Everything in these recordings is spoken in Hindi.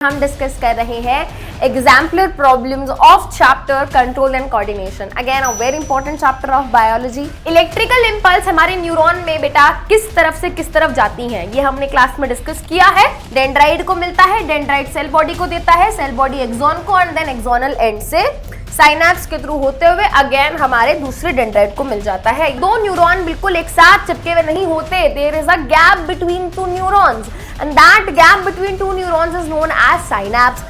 हम डिस्कस कर रहे हैं exemplar problems of chapter control and coordination. Again a very important chapter of biology. Electrical impulse हमारे न्यूरॉन में बेटा किस तरफ से किस तरफ जाती हैं, ये हमने क्लास में डिस्कस किया है। डेंड्राइट को मिलता है, डेंड्राइट सेल बॉडी को देता है, सेल बॉडी एक्सॉन को, एंड देन एक्सोनल एंड से साइनैप्स के थ्रू होते हुए अगेन हमारे दूसरे डेंड्राइट को मिल जाता है। दो न्यूरॉन बिल्कुल एक साथ चिपके हुए नहीं होते। There is a gap between two neurons and that gap between two neurons is known as synapse।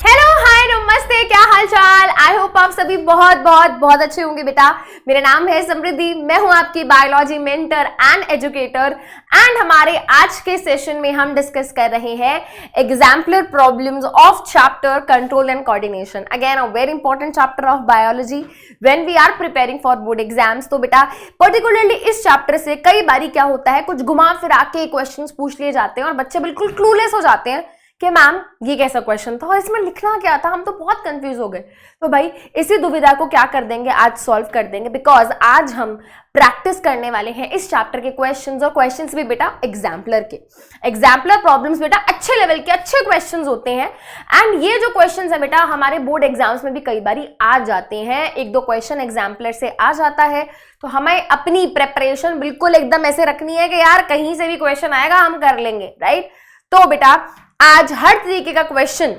Hello hi नमस्ते, क्या हाल चाल। आई होप आप सभी बहुत बहुत बहुत अच्छे होंगे बेटा। मेरा नाम है समृद्धि, मैं हूं आपकी biology mentor and educator. And हमारे आज के सेशन में हम डिस्कस कर रहे हैं exemplar problems of chapter control and coordination. Again a very important chapter of biology when we are preparing for board exams. तो बेटा पर्टिकुलरली इस चैप्टर से कई बारी क्या होता है, कुछ घुमा फिरा के क्वेश्चंस पूछ लिए जाते हैं और बच्चे बिल्कुल क्लूलेस हो जाते हैं कि मैम ये कैसा क्वेश्चन था और इसमें लिखना क्या था, हम तो बहुत कंफ्यूज हो गए। तो भाई इसी दुविधा को क्या कर देंगे, आज सॉल्व कर देंगे, बिकॉज आज हम प्रैक्टिस करने वाले हैं इस चैप्टर के क्वेश्चंस, और क्वेश्चंस भी बेटा एग्जाम्पलर के। एग्जाम्पलर प्रॉब्लम्स बेटा अच्छे लेवल के अच्छे क्वेश्चंस होते हैं। एंड ये जो क्वेश्चंस है बेटा हमारे बोर्ड एग्जाम्स में भी कई बारी आ जाते हैं। एक दो क्वेश्चन एग्जाम्पलर से आ जाता है, तो हमें अपनी प्रेपरेशन बिल्कुल एकदम ऐसे रखनी है कि यार कहीं से भी क्वेश्चन आएगा हम कर लेंगे, राइट। तो बेटा आज हर तरीके का क्वेश्चन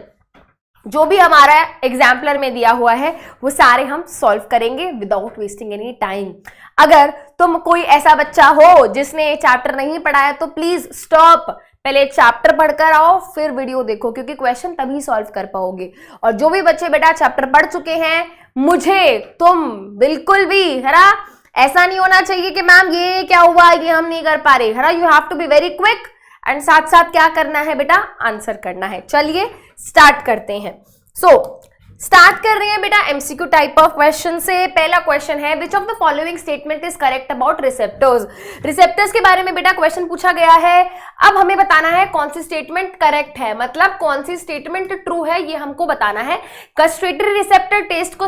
जो भी हमारा एग्जाम्पलर में दिया हुआ है वो सारे हम सॉल्व करेंगे विदाउट वेस्टिंग एनी टाइम। अगर तुम कोई ऐसा बच्चा हो जिसने चैप्टर नहीं पढ़ा है तो प्लीज स्टॉप, पहले चैप्टर पढ़कर आओ फिर वीडियो देखो, क्योंकि क्वेश्चन तभी सॉल्व कर पाओगे। और जो भी बच्चे बेटा चैप्टर पढ़ चुके हैं, मुझे तुम बिल्कुल भी है ना ऐसा नहीं होना चाहिए कि मैम ये क्या हुआ, ये हम नहीं कर पा रहे, है ना। You have to be very quick and साथ साथ क्या करना है बेटा, आंसर करना है। चलिए स्टार्ट करते हैं। स्टार्ट कर रहे हैं बेटा एमसीक्यू टाइप ऑफ क्वेश्चन से। पहला क्वेश्चन है, विच of the following statement is correct about receptors. Receptors के बारे में बेटा क्वेश्चन पूछा गया है। अब हमें बताना है कौन सी स्टेटमेंट करेक्ट है, मतलब कौन सी स्टेटमेंट ट्रू है, ये हमको बताना है। गस्ट्रेटरी रिसेप्टर टेस्ट को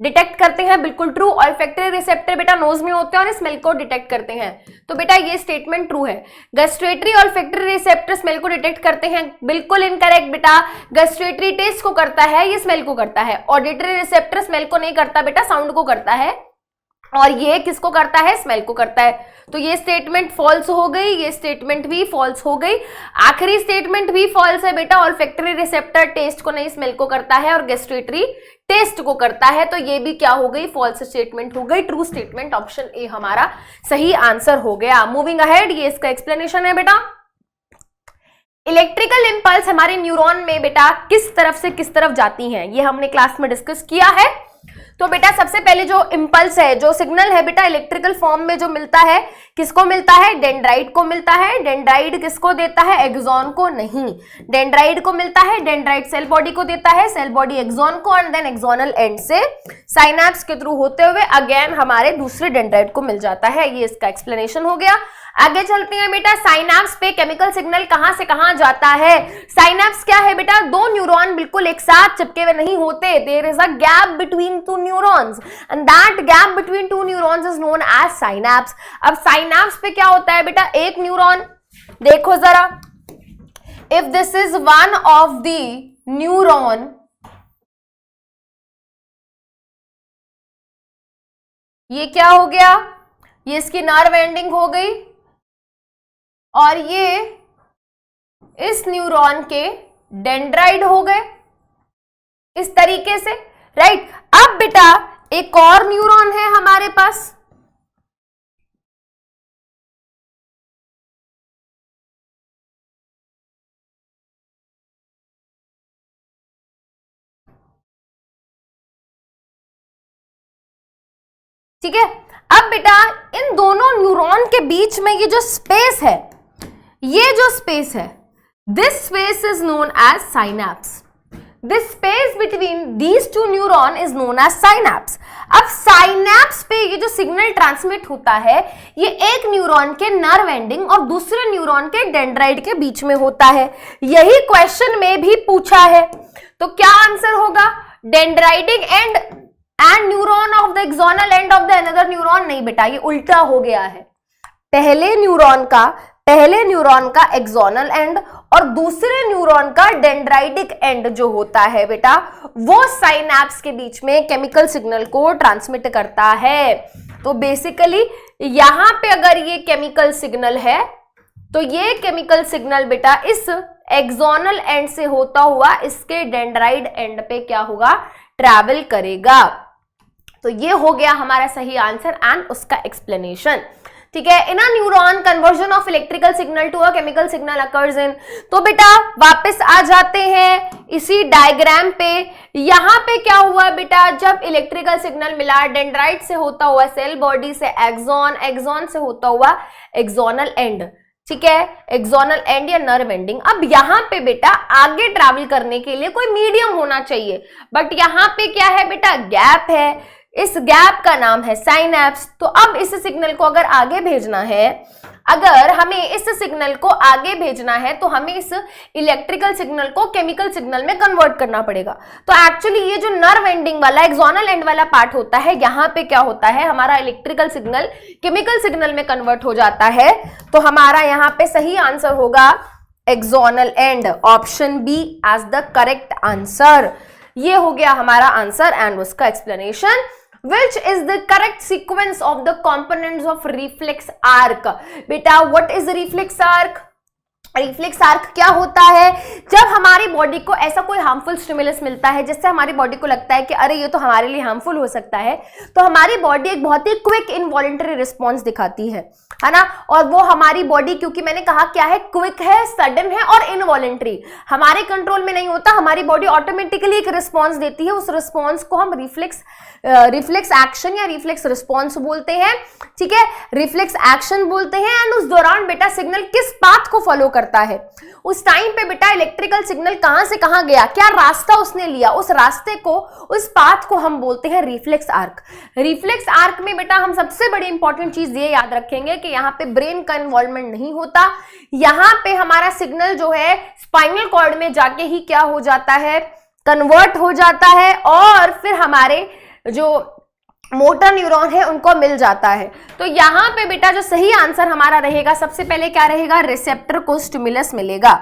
डिटेक्ट करते हैं, बिल्कुल ट्रू। ऑल्फैक्टरी रिसेप्टर बेटा नोज में होते हैं और स्मेल को डिटेक्ट करते हैं, तो बेटा ये स्टेटमेंट ट्रू है। गस्ट्रेटरी ऑल्फैक्टरी रिसेप्टर स्मेल को डिटेक्ट करते हैं, बिल्कुल इनकरेक्ट बेटा। गस्ट्रेटरी टेस्ट को करता है, ये स्मेल को करता है। ऑडिटरी रिसेप्टर स्मेल को नहीं करता बेटा, साउंड को करता है, और ये किसको करता है, स्मेल को करता है। तो ये स्टेटमेंट फॉल्स हो गई, ये स्टेटमेंट भी फॉल्स हो गई। आखिरी स्टेटमेंट भी फॉल्स है बेटा, ऑल्फैक्टरी रिसेप्टर टेस्ट को नहीं स्मेल को करता है और गस्ट्रेटरी टेस्ट को करता है, तो ये भी क्या हो गई, फॉल्स स्टेटमेंट हो गई। ट्रू स्टेटमेंट ऑप्शन ए हमारा सही आंसर हो गया। मूविंग अहेड, ये इसका एक्सप्लेनेशन है बेटा। इलेक्ट्रिकल इंपल्स हमारे न्यूरॉन में बेटा किस तरफ से किस तरफ जाती हैं, ये हमने क्लास में डिस्कस किया है। तो बेटा सबसे पहले जो इंपल्स है, जो सिग्नल है बेटा इलेक्ट्रिकल फॉर्म में जो मिलता है, किसको मिलता है, डेंड्राइट को मिलता है। डेंड्राइट किसको देता है, एक्सॉन को नहीं। डेंड्राइट को मिलता है, डेंड्राइट सेल बॉडी को देता है, सेल बॉडी एक्सॉन को, एंड देन एक्सोनल एंड से साइनैप्स के थ्रू होते हुए अगेन हमारे दूसरे डेंड्राइट को मिल जाता है। ये इसका एक्सप्लेनेशन हो गया। आगे चलते हैं बेटा, साइनैप्स पे केमिकल सिग्नल कहां से कहां जाता है। साइनैप्स क्या है बेटा, दो न्यूरॉन बिल्कुल एक साथ चिपके हुए नहीं होते। There is a gap between two neurons and that gap between two neurons is known as synapse. अब साइनैप्स पे क्या होता है बेटा, एक न्यूरॉन, देखो जरा, if this is one of the neuron, ये क्या हो गया, ये इसकी नर्व एंडिंग हो गई, और ये इस न्यूरॉन के डेंड्राइट हो गए इस तरीके से, राइट। अब बेटा एक और न्यूरॉन है हमारे पास, ठीक है। अब बेटा इन दोनों न्यूरॉन के बीच में ये जो स्पेस है, ये जो स्पेस है, this space is known as synapse. This space between these two neuron is known as synapse. अब साइनैप्स पे ये जो सिग्नल ट्रांसमिट होता है, ये एक न्यूरॉन के नर्व एंडिंग और दूसरे न्यूरॉन के डेंड्राइट के बीच में होता है। यही क्वेश्चन में भी पूछा है, तो क्या आंसर होगा, dendritic and neuron of the axonal end of the another neuron. नहीं बेटा, ये उल्टा हो गया है। पहले न्यूरॉन का एक्सोनल एंड और दूसरे न्यूरॉन का डेंड्राइटिक एंड जो होता है बेटा वो साइनैप्स के बीच में केमिकल सिग्नल को ट्रांसमिट करता है। तो बेसिकली यहां पे अगर ये केमिकल सिग्नल है तो ये केमिकल सिग्नल बेटा इस एक्सोनल एंड से होता हुआ इसके डेंड्राइड एंड पे क्या होगा, ट्रैवल करेगा। तो ये हो गया हमारा सही आंसर एंड उसका एक्सप्लेनेशन। ठीक है, in a neuron conversion of electrical signal to a chemical signal occurs in. तो बेटा वापस आ जाते हैं इसी डायग्राम पे। यहां पे क्या हुआ बेटा, जब इलेक्ट्रिकल सिग्नल मिला डेंड्राइट से होता हुआ सेल बॉडी से एक्सॉन, एक्सॉन से होता हुआ एक्सोनल एंड। ठीक है, एक्सोनल एंड या नर्व एंडिंग। अब यहाँ पे बेटा आगे ट्रैवल करने के लिए कोई मीडियम होना चाहिए, बट यहाँ पे क्या है बेटा, गैप है। इस गैप का नाम है साइनैप्स। तो अब इस सिग्नल को अगर आगे भेजना है, अगर हमें इस सिग्नल को आगे भेजना है तो हमें इस इलेक्ट्रिकल सिग्नल को केमिकल सिग्नल में कन्वर्ट करना पड़ेगा। तो एक्चुअली ये जो नर्व एंडिंग वाला एक्सोनल एंड वाला पार्ट होता है, यहाँ पे क्या होता है, हमारा इलेक्ट्रिकल सिग्नल केमिकल सिग्नल में कन्वर्ट हो जाता है। तो हमारा यहाँ पे सही आंसर होगा axonal and, option B as the correct answer. ये हो गया हमारा आंसर एंड उसका explanation. Which is the correct sequence of the components of reflex arc? बेटा what is the reflex arc? Reflex arc क्या होता है, जब हमारी बॉडी को ऐसा कोई हार्मफुल स्टिमुलस मिलता है जिससे हमारी बॉडी को लगता है कि अरे ये तो हमारे लिए हार्मफुल हो सकता है, तो हमारी बॉडी एक बहुत ही क्विक इनवॉलंटरी रिस्पॉन्स दिखाती है ना। और वो हमारी बॉडी, क्योंकि मैंने कहा क्या है, क्विक है, सडन है और इनवॉलंटरी, हमारे कंट्रोल में नहीं होता, हमारी बॉडी ऑटोमेटिकली एक रिस्पॉन्स देती है। उस रिस्पॉन्स को हम रिफ्लेक्स एक्शन या रिफ्लेक्स रिस्पॉन्स बोलते हैं। ठीक है, रिफ्लेक्स एक्शन बोलते हैं। एंड उस दौरान बेटा सिग्नल किस पाथ को फॉलो करता है, उस टाइम पे बेटा इलेक्ट्रिकल सिग्नल कहां से कहां गया, क्या रास्ता उसने लिया, उस रास्ते को, उस पाथ को हम बोलते हैं रिफ्लेक्स आर्क। रिफ्लेक्स आर्क में बेटा हम सबसे बड़ी इंपॉर्टेंट चीज ये याद रखेंगे कि यहाँ पे ब्रेन का इन्वॉल्वमेंट नहीं होता। यहाँ पे हमारा सिग्नल जो है स्पाइनल कॉर्ड में जाके ही क्या हो जाता है, कन्वर्ट हो जाता है और फिर हमारे जो मोटर न्यूरॉन है उनको मिल जाता है। तो यहाँ पे बेटा जो सही आंसर हमारा रहेगा, सबसे पहले क्या रहेगा, रिसेप्टर को स्टिमुलस मिलेगा।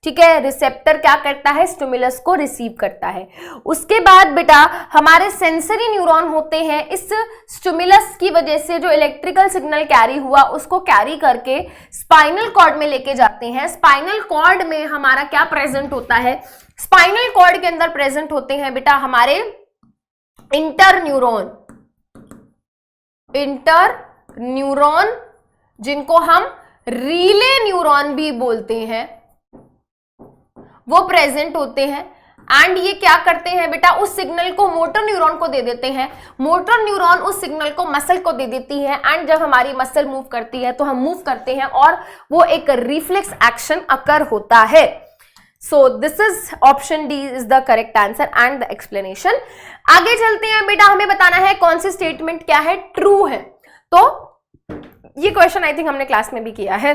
ठीक है, रिसेप्टर क्या करता है, स्टिमुलस को रिसीव करता है। उसके बाद बेटा हमारे सेंसरी न्यूरॉन होते हैं, इस स्टिमुलस की वजह से जो इलेक्ट्रिकल सिग्नल कैरी हुआ उसको कैरी करके स्पाइनल कॉर्ड में लेके जाते हैं। स्पाइनल कॉर्ड में हमारा क्या प्रेजेंट होता है, स्पाइनल कॉर्ड के अंदर प्रेजेंट होते हैं बेटा हमारे इंटर न्यूरॉन, जिनको हम रिले न्यूरॉन भी बोलते हैं, वो प्रेजेंट होते हैं। एंड ये क्या करते हैं बेटा, उस सिग्नल को मोटर न्यूरॉन को दे देते हैं, मोटर न्यूरॉन उस सिग्नल को मसल को दे देती है। एंड जब हमारी मसल मूव करती है तो हम मूव करते हैं और वो एक रिफ्लेक्स एक्शन अकर होता है। So this is option D is the correct answer and the explanation. आगे चलते हैं बेटा, हमें बताना है कौन सी स्टेटमेंट क्या है, ट्रू है। तो ये क्वेश्चन आई थिंक हमने क्लास में भी किया है।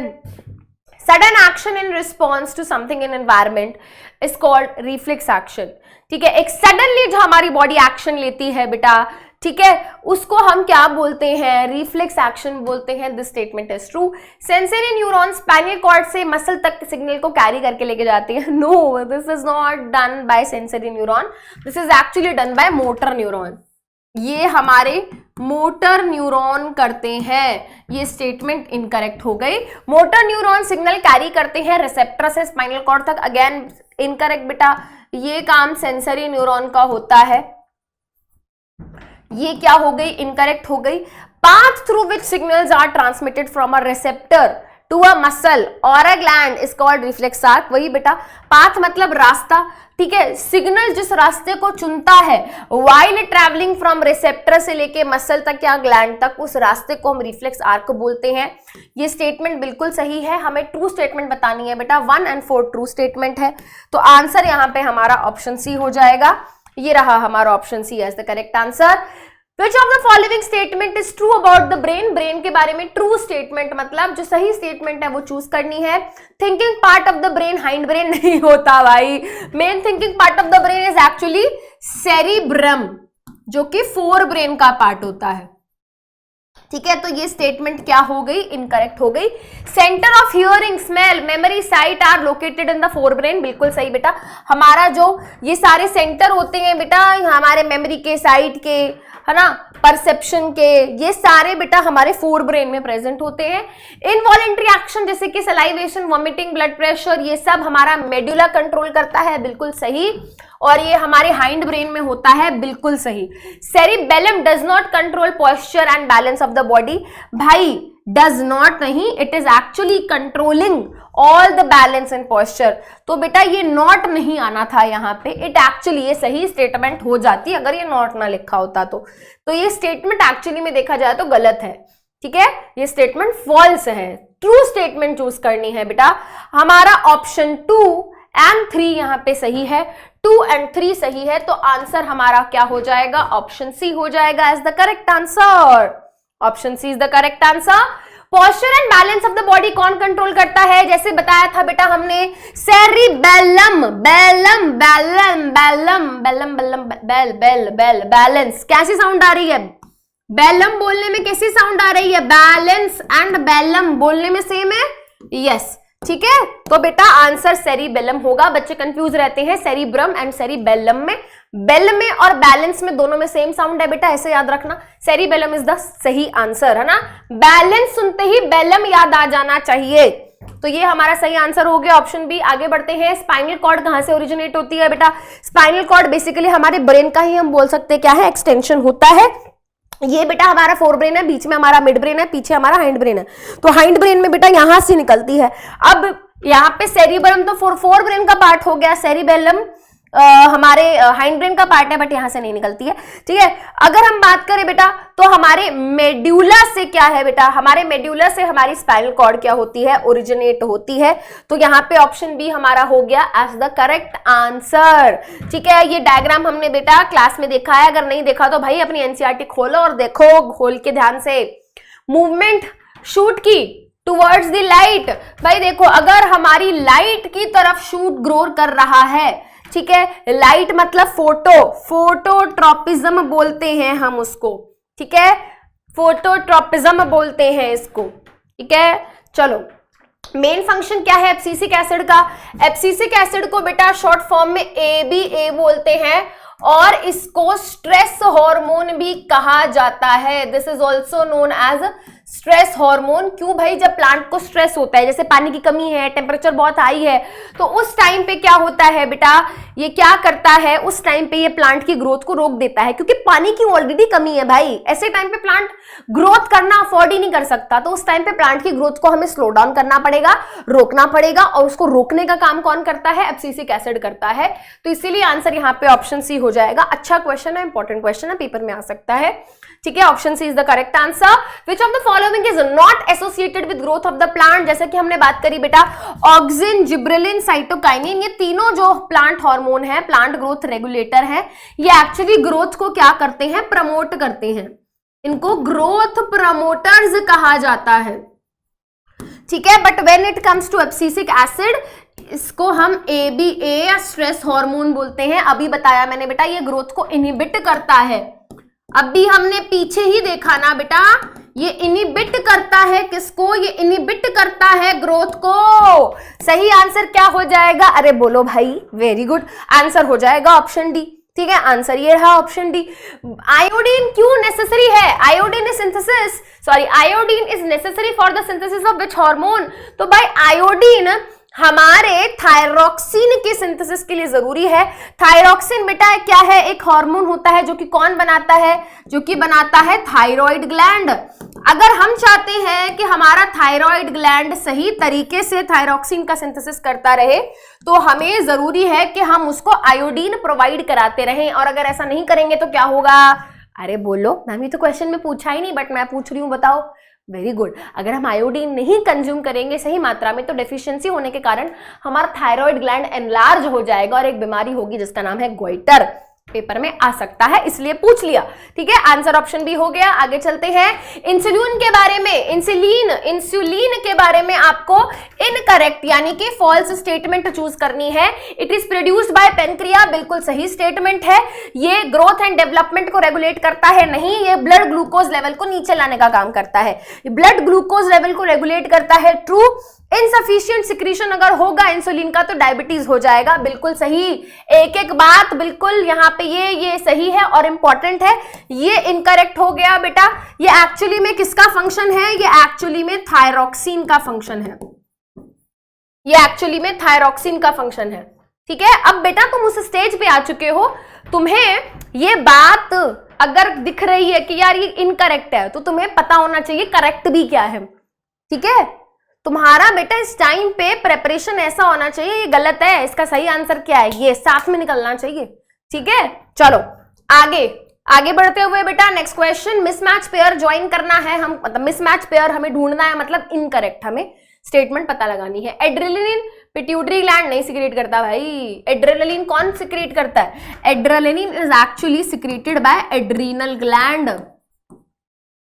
Sudden action in response to something in environment is called reflex action. ठीक है, एक सडनली जो हमारी बॉडी एक्शन लेती है बेटा, ठीक है, उसको हम क्या बोलते हैं, रिफ्लेक्स एक्शन बोलते हैं। This statement is true. Sensory neuron spinal cord से मसल तक सिग्नल को कैरी करके लेके जाते हैं। No, this is not done by sensory neuron, this is actually done by motor neuron. ये हमारे मोटर न्यूरॉन करते हैं। ये स्टेटमेंट इनकरेक्ट हो गई। मोटर न्यूरॉन सिग्नल कैरी करते हैं रिसेप्टर से स्पाइनल कॉर्ड तक, अगेन इनकरेक्ट बेटा। ये काम सेंसरी न्यूरॉन का होता है। ये क्या हो गई, इनकरेक्ट हो गई। Path through which signals are transmitted from a receptor to a muscle or a gland is called reflex arc. वही बेटा, पाथ मतलब रास्ता। ठीक है, सिग्नल जिस रास्ते को चुनता है व्हाइल ट्रैवलिंग फ्रॉम रिसेप्टर से लेके मसल तक या ग्लैंड तक, उस रास्ते को हम रिफ्लेक्स आर्क बोलते हैं। ये स्टेटमेंट बिल्कुल सही है। हमें ट्रू स्टेटमेंट बतानी है बेटा, 1 और 4 ट्रू स्टेटमेंट है। तो आंसर यहाँ पे हमारा ऑप्शन सी हो जाएगा। ये रहा हमारा option C as the correct answer. Which of the following statement is true about the brain? Brain के बारे में ट्रू स्टेटमेंट मतलब जो सही स्टेटमेंट है वो चूज करनी है। Thinking part of the brain hind brain नहीं होता भाई। Main thinking part of the brain is actually cerebrum, जो कि फोर ब्रेन का पार्ट होता है। ठीक है, तो ये स्टेटमेंट क्या हो गई, इनकरेक्ट हो गई। Centre of hearing, smell, memory sight are located in the fore brain, बिल्कुल सही बेटा। हमारा जो ये सारे सेंटर होते हैं बेटा हमारे मेमोरी के, साइट के, है ना, परसेप्शन के, ये सारे बेटा हमारे फोर ब्रेन में प्रेजेंट होते हैं। इनवॉलेंट्री एक्शन जैसे कि सलाइवेशन, वॉमिटिंग, ब्लड प्रेशर, ये सब हमारा मेडुला कंट्रोल करता है, बिल्कुल सही। और ये हमारे हाइंड ब्रेन में होता है, बिल्कुल सही। Cerebellum does not control posture and balance of the body, भाई डज नॉट नहीं, it is actually controlling all the balance and posture. तो बेटा ये नॉट नहीं आना था यहाँ पे, इट एक्चुअली, ये सही स्टेटमेंट हो जाती अगर ये नॉट ना लिखा होता तो ये स्टेटमेंट एक्चुअली में देखा जाए तो गलत है, ठीक है, ये स्टेटमेंट फॉल्स है। ट्रू स्टेटमेंट चूज करनी है बेटा। हमारा ऑप्शन 2 एंड 3 यहाँ पे सही है, 2 एंड 3 सही है, तो आंसर हमारा क्या हो जाएगा, ऑप्शन सी हो जाएगा as the correct answer. Option C is the correct answer. Posture and balance of the body कौन कंट्रोल करता है, जैसे बताया था बेटा हमने, सेरिबेलम, बेलम, बेलम, बेलम, बेलम, बेलम, बेल, बेल, बेल, बैलेंस, कैसी साउंड आ रही है, बेलम बोलने में कैसी साउंड आ रही है, बैलेंस एंड बेलम बोलने में सेम है, यस, ठीक है। तो बेटा आंसर सेरिबेलम होगा। बच्चे कंफ्यूज रहते हैं सेरिब्रम एंड सेरिबेलम में, बेल में और बैलेंस में दोनों में सेम साउंड है बेटा, ऐसे याद रखना। सेरिबेलम इज द सही आंसर, है ना, बैलेंस सुनते ही बेलम याद आ जाना चाहिए। तो ये हमारा सही आंसर हो गया, ऑप्शन बी। आगे बढ़ते हैं। स्पाइनल कॉर्ड कहां से ओरिजिनेट होती है बेटा, स्पाइनल कॉर्ड बेसिकली हमारे ब्रेन का ही हम बोल सकते हैं क्या है, एक्सटेंशन होता है। ये बेटा हमारा फोर ब्रेन है, बीच में हमारा मिड ब्रेन है, पीछे हमारा हाइंड ब्रेन है। तो हाइंड ब्रेन में बेटा यहां से निकलती है। अब यहाँ पे सेरिबेलम तो फोर ब्रेन का पार्ट हो गया, सेरिबेलम हमारे हाइंड ब्रेन का पार्ट है, बट यहां से नहीं निकलती है, ठीक है। अगर हम बात करें बेटा तो हमारे मेड्यूला से क्या है बेटा, हमारे मेड्यूला से हमारी स्पाइनल कॉर्ड क्या होती है, ओरिजिनेट होती है। तो यहाँ पे ऑप्शन बी हमारा हो गया एज द करेक्ट आंसर, ठीक है। ये डायग्राम हमने बेटा क्लास में देखा है, अगर नहीं देखा तो भाई अपनी एनसीईआरटी खोलो और देखो खोल के ध्यान से। मूवमेंट शूट की टुवर्ड्स द लाइट, भाई देखो अगर हमारी लाइट की तरफ शूट ग्रो कर रहा है, ठीक है, लाइट मतलब फोटोट्रॉपिज्म बोलते हैं हम उसको, ठीक है, फोटोट्रॉपिज्म बोलते हैं इसको, ठीक है। चलो, मेन फंक्शन क्या है एब्सिसिक एसिड का, एब्सिसिक एसिड को बेटा शॉर्ट फॉर्म में ABA बोलते हैं और इसको स्ट्रेस हार्मोन भी कहा जाता है। This is also known as stress hormone. क्यों भाई, जब प्लांट को स्ट्रेस होता है, जैसे पानी की कमी है, टेम्परेचर बहुत हाई है, तो उस टाइम पे क्या होता है बेटा, ये क्या करता है, उस टाइम पे ये प्लांट की ग्रोथ को रोक देता है, क्योंकि पानी की ऑलरेडी कमी है भाई। ऐसे टाइम पे प्लांट ग्रोथ करना अफोर्ड ही नहीं कर सकता, तो उस टाइम पे प्लांट की ग्रोथ को हमें स्लो डाउन करना पड़ेगा, रोकना पड़ेगा, और उसको रोकने का काम कौन करता है, एब्सिसिक एसिड करता है। तो इसीलिए आंसर यहाँ पे ऑप्शन सी हो जाएगा। अच्छा क्वेश्चन है, इंपॉर्टेंट क्वेश्चन है, पेपर में आ सकता है, ठीक है। Option C is the correct answer. Which of the following is not associated with growth of the plant, जैसे कि हमने बात करी बेटा ऑक्सिन, जिब्रेलिन, साइटोकाइनिन, ये तीनों जो प्लांट हार्मोन है, प्लांट ग्रोथ रेगुलेटर है, ये एक्चुअली ग्रोथ को क्या करते हैं, प्रमोट करते हैं। इनको ग्रोथ प्रमोटर्स कहा जाता है, ठीक है। But when it comes to abscisic acid, इसको हम ABA या स्ट्रेस हार्मोन बोलते हैं। अभी बताया मैंने बेटा ये ग्रोथ को इनहिबिट करता है, अभी हमने पीछे ही देखा ना बेटा, ये इनहिबिट करता है किसको, ये इनहिबिट करता है ग्रोथ को। सही आंसर क्या हो जाएगा, अरे बोलो भाई, वेरी गुड, आंसर हो जाएगा ऑप्शन डी, ठीक है। आंसर ये रहा ऑप्शन डी। आयोडीन क्यों नेसेसरी है, iodine is synthesis, sorry iodine is necessary for the synthesis of which hormone, तो भाई आयोडीन हमारे थायरॉक्सिन के सिंथेसिस के लिए जरूरी है। थायरॉक्सिन बेटा क्या है, एक हार्मोन होता है जो कि कौन बनाता है, जो कि बनाता है थायराइड ग्लैंड। अगर हम चाहते हैं कि हमारा थायराइड ग्लैंड सही तरीके से थायरॉक्सिन का सिंथेसिस करता रहे, तो हमें जरूरी है कि हम उसको आयोडीन प्रोवाइड कराते रहें, और अगर ऐसा नहीं करेंगे तो क्या होगा, अरे बोलो मैम, ये तो क्वेश्चन में पूछा ही नहीं, बट मैं पूछ रही हूँ, बताओ। वेरी गुड, अगर हम आयोडीन नहीं कंज्यूम करेंगे सही मात्रा में, तो डेफिशिएंसी होने के कारण हमारा थायराइड ग्लैंड एनलार्ज हो जाएगा और एक बीमारी होगी जिसका नाम है गोइटर, पेपर में आ सकता है, इसलिए पूछ लिया। ठीक है, आंसर ऑप्शन बी हो गया। आगे चलते हैं इंसुलिन के बारे में। इंसुलिन के बारे में आपको इनकरेक्ट यानी कि फॉल्स स्टेटमेंट चूज करनी है। It is produced by pancreas, बिल्कुल सही स्टेटमेंट है। ये ग्रोथ एंड डेवलपमेंट को रेगुलेट करता है, नहीं, ये ब्लड ग्लूकोज लेवल को नीचे लाने का काम करता है। ब्लड ग्लूकोज लेवल को रेगुलेट करता है, ट्रू। इनसफिशिएंट सिक्रीशन अगर होगा इंसुलिन का तो डायबिटीज हो जाएगा, बिल्कुल सही। एक एक बात बिल्कुल यहाँ पे ये सही है और इंपॉर्टेंट है। ये इनकरेक्ट हो गया बेटा। ये एक्चुअली में किसका फंक्शन है? ये एक्चुअली में थायरॉक्सिन का फंक्शन है। ये एक्चुअली में थायरॉक्सिन का फंक्शन है। ठीक है, अब बेटा तुम उस स्टेज पे आ चुके हो, तुम्हें ये बात अगर दिख रही है कि यार ये इनकरेक्ट है, तो तुम्हें पता होना चाहिए करेक्ट भी क्या है। ठीक है, तुम्हारा बेटा इस टाइम पे प्रेपरेशन ऐसा होना चाहिए, ये गलत है, इसका सही आंसर क्या है, ये साथ में निकलना चाहिए। ठीक है, चलो आगे बढ़ते हुए बेटा next question. Mismatch pair join करना है हम, मतलब मिसमैच पेयर हमें ढूंढना है, मतलब इनकरेक्ट हमें स्टेटमेंट पता लगानी है। एड्रेनलिन पिट्यूटरी ग्लैंड नहीं सिक्रेट करता भाई। एड्रेनलिन कौन सिक्रेट करता है? Adrenaline is actually secreted by adrenal gland.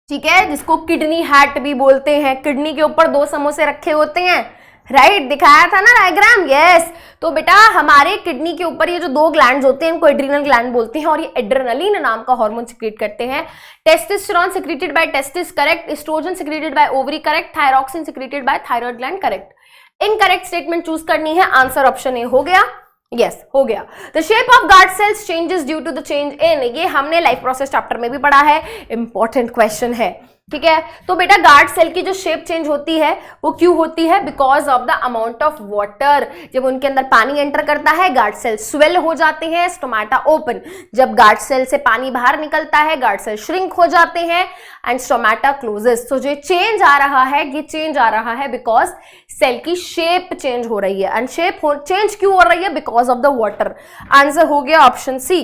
ठीक है, जिसको किडनी हैट भी बोलते हैं। किडनी के ऊपर 2 समोसे रखे होते हैं, राइट, दिखाया था ना डायग्राम, यस। तो बेटा हमारे किडनी के ऊपर ये जो 2 ग्लैंड्स होते हैं इनको एड्रीनल ग्लैंड बोलते हैं और ये एड्रेनलिन नाम का हार्मोन सिक्रेट करते हैं। Testosterone secreted by testis, correct. Oestrogen secreted by ovary, correct. Thyroxine secreted by thyroid gland, correct. Incorrect statement choose करनी है, आंसर ऑप्शन ए हो गया, यस हो गया। The shape of guard cells changes due to the change in, ये हमने लाइफ प्रोसेस चैप्टर में भी पढ़ा है, इंपॉर्टेंट क्वेश्चन है। ठीक है, तो बेटा गार्ड सेल की जो शेप चेंज होती है वो क्यों होती है? Because of the amount of water. जब उनके अंदर पानी एंटर करता है गार्ड सेल स्वेल हो जाते हैं, स्टोमाटा ओपन। जब गार्ड सेल से पानी बाहर निकलता है गार्ड सेल श्रिंक हो जाते हैं एंड स्टोमाटा क्लोजेस। तो जो चेंज आ रहा है, ये चेंज आ रहा है बिकॉज सेल की शेप चेंज हो रही है। एंड शेप चेंज क्यों हो रही है? Because of the water. Answer हो गया ऑप्शन सी,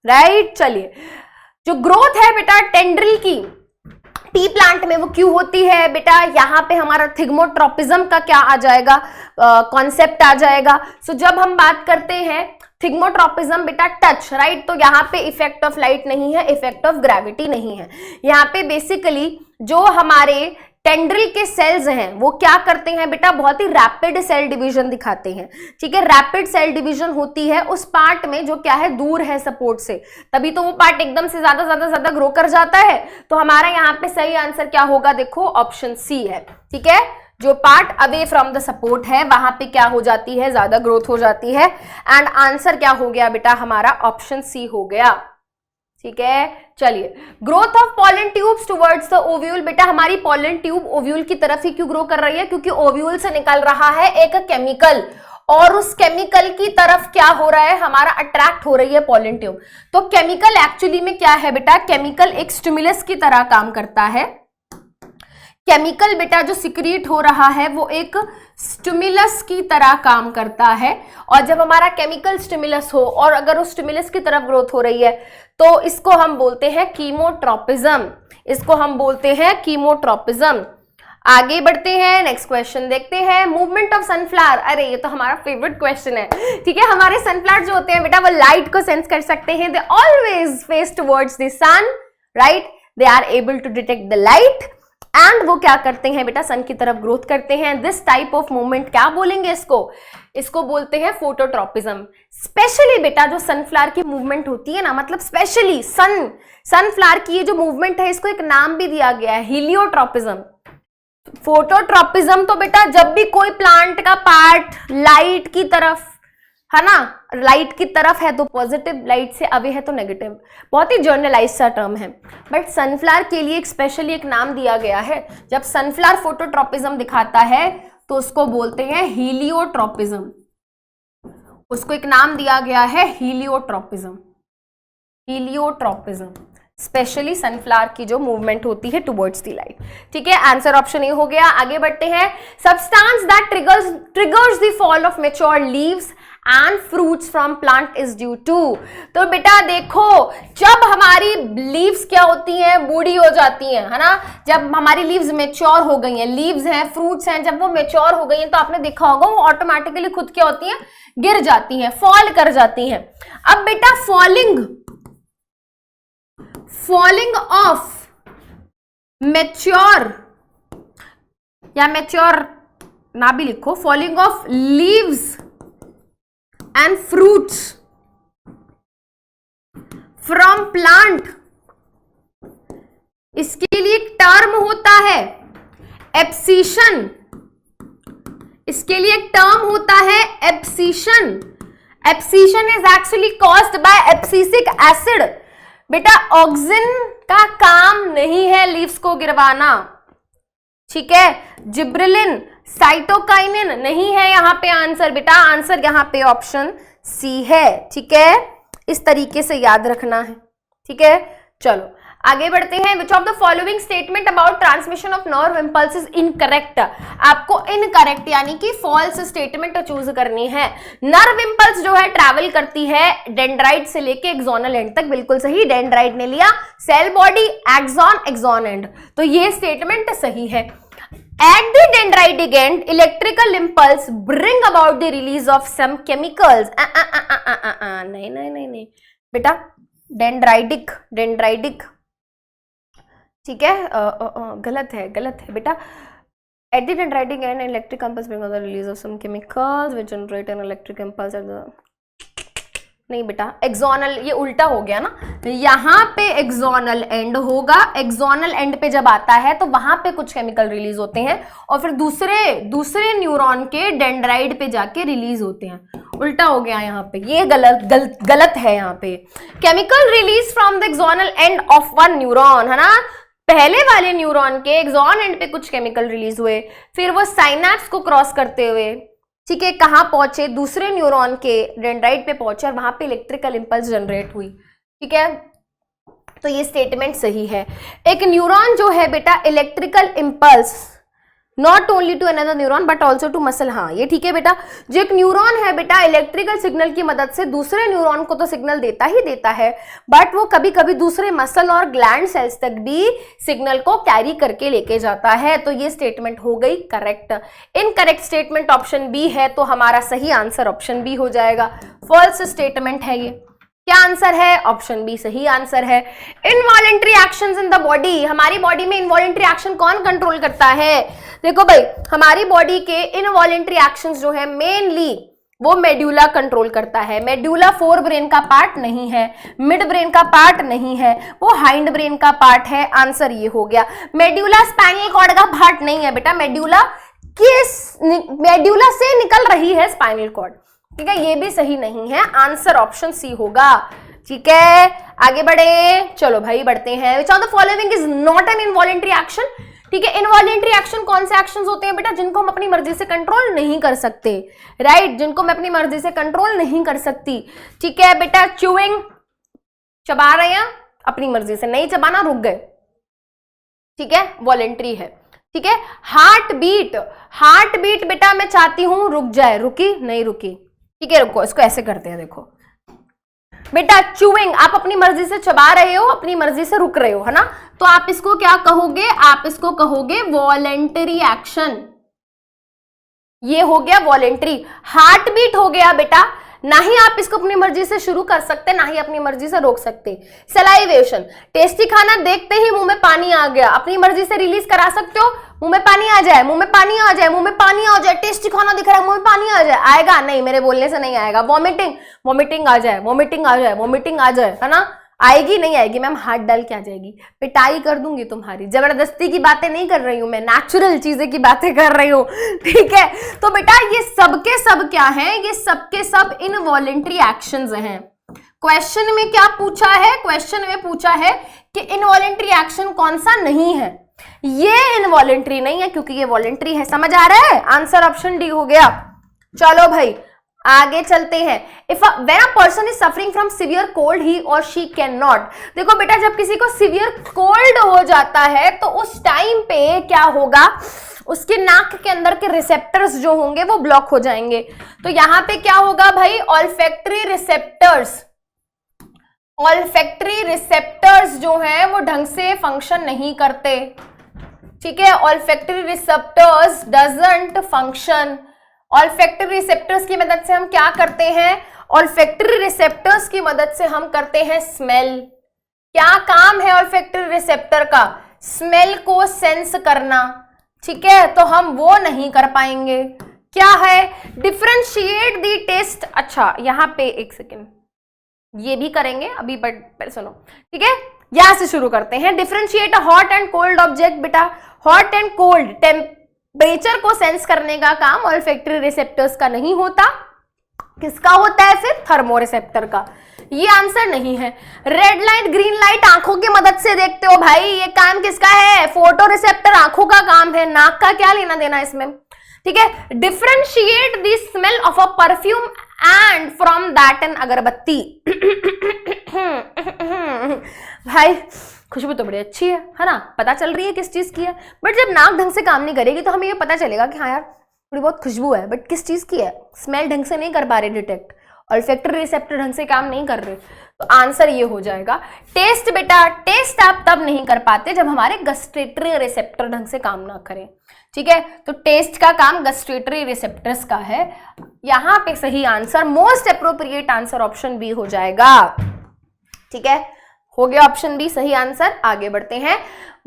राइट। चलिए, जो ग्रोथ है बेटा टेंड्रिल की टी प्लांट में वो क्यों होती है बेटा? यहाँ पे हमारा थिग्मोट्रोपिज्म का क्या आ जाएगा, कॉन्सेप्ट आ जाएगा। सो जब हम बात करते हैं थिग्मोट्रोपिज्म बेटा टच, राइट, तो यहाँ पे इफेक्ट ऑफ लाइट नहीं है, इफेक्ट ऑफ ग्रेविटी नहीं है। यहाँ पे बेसिकली जो हमारे टेंड्रिल के सेल्स हैं वो क्या करते हैं बेटा? बहुत ही रैपिड सेल डिवीजन दिखाते हैं। ठीक है, रैपिड सेल डिवीजन होती है उस पार्ट में जो क्या है, दूर है सपोर्ट से, तभी तो वो पार्ट एकदम से ज्यादा ग्रो कर जाता है। तो हमारा यहाँ पे सही आंसर क्या होगा? देखो ऑप्शन सी है। ठीक है, जो part away from the support है वहां पे क्या हो जाती है, ज्यादा ग्रोथ हो जाती है। एंड आंसर क्या हो गया बेटा? हमारा ऑप्शन सी हो गया। ठीक है, चलिए, growth of pollen tubes towards the ovule. बेटा हमारी पॉलन ट्यूब ओव्यूल की तरफ ही क्यों ग्रो कर रही है? क्योंकि ओव्यूल से निकल रहा है एक केमिकल और उस केमिकल की तरफ क्या हो रहा है, हमारा अट्रैक्ट हो रही है पॉलन ट्यूब। तो केमिकल एक्चुअली में क्या है बेटा? केमिकल एक स्टिमुलस की तरह काम करता है। केमिकल बेटा जो सिक्रीट हो रहा है वो एक स्टिमुलस की तरह काम करता है। और जब हमारा केमिकल स्टिमुलस हो और अगर उस स्टिमुलस की तरफ ग्रोथ हो रही है तो इसको हम बोलते हैं कीमोट्रोपिज्म। इसको हम बोलते हैं कीमोट्रोपिज्म। आगे बढ़ते हैं, नेक्स्ट क्वेश्चन देखते हैं। मूवमेंट ऑफ सनफ्लावर, अरे ये तो हमारा फेवरेट क्वेश्चन है। ठीक है, हमारे सनफ्लावर जो होते हैं बेटा वो लाइट को सेंस कर सकते हैं। They always face towards the sun, right, they are able to detect the light and वो क्या करते हैं बेटा? सन की तरफ ग्रोथ करते हैं। दिस टाइप ऑफ मूवमेंट क्या बोलेंगे इसको बोलते हैं फोटोट्रोपिज्म। स्पेशली बेटा जो सनफ्लावर की मूवमेंट होती है ना, मतलब स्पेशली सनफ्लावर की ये जो मूवमेंट है इसको एक नाम भी दिया गया है, हीलियोट्रोपिज्म। फोटोट्रोपिज्म तो बेटा जब भी कोई प्लांट का पार्ट लाइट की तरफ है ना, लाइट की तरफ है तो पॉजिटिव, लाइट से अवे है तो नेगेटिव। बहुत ही जर्नलाइज सा टर्म है, बट सनफ्लावर के लिए स्पेशली एक नाम दिया गया है। जब सनफ्लावर फोटोट्रोपिज्म दिखाता है तो उसको बोलते हैं हीलियोट्रोपिज्म। उसको एक नाम दिया गया है हीलियोट्रोपिज्म। हीलियोट्रोपिज्म स्पेशली सनफ्लावर की जो मूवमेंट होती है टुवर्ड्स द लाइट। ठीक है, आंसर ऑप्शन ए हो गया। आगे बढ़ते हैं। Substance that triggers the fall of mature leaves and fruits from plant is due to. तो बेटा देखो जब हमारी लीव्स क्या होती हैं, बूढ़ी हो जाती हैं, है ना, जब हमारी लीव्स मेच्योर हो गई हैं, लीव्स हैं, फ्रूट्स हैं, जब वो मेच्योर हो गई हैं तो आपने देखा होगा वो ऑटोमेटिकली खुद क्या होती हैं, गिर जाती हैं, फॉल कर जाती हैं। अब बेटा फॉलिंग ऑफ मैच्योर या मैच्योर ना भी लिखो, falling of leaves and fruits from plant, इसके लिए एक टर्म होता है एब्सिशन, इसके लिए एक टर्म होता है abscission. Abscission is actually caused by abscisic acid. बेटा ऑक्सिन का काम नहीं है लीव्स को गिरवाना, ठीक है, जिब्रेलिन साइटोकाइनिन नहीं है यहां पे आंसर। बेटा आंसर यहां पे ऑप्शन सी है, ठीक है, इस तरीके से याद रखना है, ठीक है। चलो आगे बढ़ते हैं। Which of the following statement about transmission of nerve impulse is incorrect. आपको इनकरेक्ट यानी कि फॉल्स स्टेटमेंट चूज करनी है। नर्व इंपल्स जो है ट्रैवल करती है डेंड्राइट से लेके एक्सोनल एंड तक, बिल्कुल सही, डेंड्राइट ने लिया, cell body, axon, axon and, तो ये स्टेटमेंट सही है। At the dendritic end, electrical impulse bring about the release of some chemicals. नहीं बेटा, डेंड्राइटिक ठीक है, गलत है बेटा। At the dendritic end, electric impulse bring about the release of some chemicals which generate an electric impulse at the नहीं बेटा, एक्सोनल, ये उल्टा हो गया ना, यहाँ पे एक्सोनल एंड होगा, एक्सोनल एंड पे जब आता है तो वहां पे कुछ केमिकल रिलीज होते हैं और फिर दूसरे न्यूरॉन के डेंड्राइट पे जाके रिलीज होते हैं, उल्टा हो गया यहाँ पे, ये गलत है यहाँ पे। Chemical release from the axonal end of one neuron, है ना, पहले वाले न्यूरॉन के एक्सॉन एंड पे कुछ केमिकल रिलीज हुए, फिर वो साइनैप्स को क्रॉस करते हुए, ठीक है, कहां पहुंचे, दूसरे न्यूरॉन के डेंड्राइट पे पहुंचे और वहां पे इलेक्ट्रिकल इंपल्स जनरेट हुई, ठीक है, तो ये स्टेटमेंट सही है। एक न्यूरॉन जो है बेटा electrical impulse not only to another neuron but also to muscle, हाँ ये ठीक है बेटा, जो एक न्यूरॉन है बेटा इलेक्ट्रिकल सिग्नल की मदद से दूसरे न्यूरॉन को तो सिग्नल देता ही देता है, बट वो कभी कभी दूसरे मसल और ग्लैंड सेल्स तक भी सिग्नल को कैरी करके लेके जाता है, तो ये स्टेटमेंट हो गई correct. Incorrect statement option B है, तो हमारा सही आंसर ऑप्शन बी हो जाएगा। फॉल्स स्टेटमेंट है ये, क्या आंसर है, ऑप्शन बी सही आंसर है। Involuntary actions in the body, हमारी बॉडी में इनवॉलेंट्री एक्शन कौन कंट्रोल करता है, देखो भाई हमारी बॉडी के इनवॉलेंट्री एक्शंस जो है मेनली वो मेड्यूला कंट्रोल करता है। मेड्यूला फोर ब्रेन का पार्ट नहीं है, मिड ब्रेन का पार्ट नहीं है, वो हाइंड ब्रेन का पार्ट है, आंसर ये हो गया। मेड्यूला स्पाइनल कॉर्ड का पार्ट नहीं है बेटा, मेड्यूला से निकल रही है स्पाइनल कॉर्ड, ठीक है, ये भी सही नहीं है, आंसर ऑप्शन सी होगा, ठीक है। आगे बढ़े, चलो भाई बढ़ते हैं। Which of the following is not an involuntary action, ठीक है, इनवॉलेंट्री एक्शन कौन से एक्शंस होते हैं बेटा, जिनको हम अपनी मर्जी से कंट्रोल नहीं कर सकते, राइट, जिनको मैं अपनी मर्जी से कंट्रोल नहीं कर सकती, ठीक है बेटा, च्यूइंग, चबा रहे हैं अपनी मर्जी से, नहीं चबाना, रुक गए, ठीक है, वॉलेंट्री है, ठीक है। हार्ट बीट बेटा मैं चाहती हूं रुक जाए, रुकी नहीं रुकी, ठीक है, रुको, इसको ऐसे करते हैं, देखो बेटा, च्यूइंग आप अपनी मर्जी से चबा रहे हो, अपनी मर्जी से रुक रहे हो, है ना, तो आप इसको क्या कहोगे, आप इसको कहोगे वॉलेंटरी एक्शन, ये हो गया वॉलेंटरी। हार्ट बीट हो गया बेटा, ना ही आप इसको अपनी मर्जी से शुरू कर सकते, ना ही अपनी मर्जी से रोक सकते। सलाइवेशन, टेस्टी खाना देखते ही मुंह में पानी आ गया, अपनी मर्जी से रिलीज करा सकते हो, मुंह में पानी आ जाए, मुंह में पानी आ जाए, मुंह में पानी आ जाए, टेस्टी खाना दिख रहा है, मुंह में पानी आ जाए, आएगा नहीं, मेरे बोलने से नहीं आएगा। वॉमिटिंग आ जाए, वॉमिटिंग आ जाए, है ना, आएगी नहीं आएगी मैम, हाथ डाल के आ जाएगी, पिटाई कर दूंगी तुम्हारी, जबरदस्ती की बातें नहीं कर रही हूं मैं, नेचुरल चीजें की बातें कर रही हूं, ठीक है। तो बेटा ये सबके सब क्या है, ये सबके सब इनवॉलेंट्री एक्शंस हैं। क्वेश्चन में क्या पूछा है, क्वेश्चन में पूछा है कि इनवॉलेंट्री एक्शन कौन सा नहीं है, ये इनवॉलेंट्री नहीं है क्योंकि ये वॉलेंट्री है, समझ आ रहा है, आंसर ऑप्शन डी हो गया। चलो भाई आगे चलते हैं। If when a person is suffering from severe cold he or she can not, देखो बेटा जब किसी को सिवियर कोल्ड हो जाता है तो उस टाइम पे क्या होगा, उसके नाक के अंदर के रिसेप्टर्स जो होंगे वो ब्लॉक हो जाएंगे, तो यहां पे क्या होगा भाई, ऑल्फैक्टरी रिसेप्टर्स जो है वो ढंग से फंक्शन नहीं करते, ठीक है, olfactory receptors doesn't function, olfactory receptors की मदद से हम क्या करते हैं? ऑल्फैक्टरी रिसेप्टर्स की मदद से हम करते हैं स्मेल। क्या काम है ऑल्फैक्टरी रिसेप्टर का? स्मेल को सेंस करना, ठीक है, तो हम वो नहीं कर पाएंगे। क्या है? डिफरेंशिएट दी टेस्ट। अच्छा यहां पे एक सेकेंड, ये भी करेंगे अभी, बट सुनो, ठीक है, यहां से शुरू करते हैं। Differentiate hot and cold object. बेटा हॉट एंड कोल्ड टेम्परेचर को सेंस करने का काम ऑल्फैक्टरी रिसेप्टर्स का नहीं होता, किसका होता है फिर? थर्मो रिसेप्टर का। ये आंसर नहीं है। रेड लाइट ग्रीन लाइट आंखों की मदद से देखते हो भाई, ये काम किसका है? फोटो रिसेप्टर आंखों का काम है, नाक का क्या लेना देना इसमें, ठीक है। Differentiate the smell of a perfume and from that an अगरबत्ती। भाई खुशबू तो बड़ी अच्छी है ना, पता चल रही है किस चीज की है, बट जब नाक ढंग से काम नहीं करेगी तो हमें ये पता चलेगा कि हाँ यार थोड़ी बहुत खुशबू है, बट किस चीज की है? स्मेल ढंग से नहीं कर पा रहे डिटेक्ट, ऑल्फैक्टरी रिसेप्टर ढंग से काम नहीं कर रहे, तो आंसर ये हो जाएगा। टेस्ट। बेटा टेस्ट आप तब नहीं कर पाते जब हमारे गस्ट्रेटरी रिसेप्टर ढंग से काम ना करें, ठीक है, तो टेस्ट का काम गस्ट्रेटरी रिसेप्टर्स का है। यहां पे सही answer, most appropriate answer option B हो जाएगा, ठीक है, हो गया ऑप्शन बी सही आंसर। आगे बढ़ते हैं।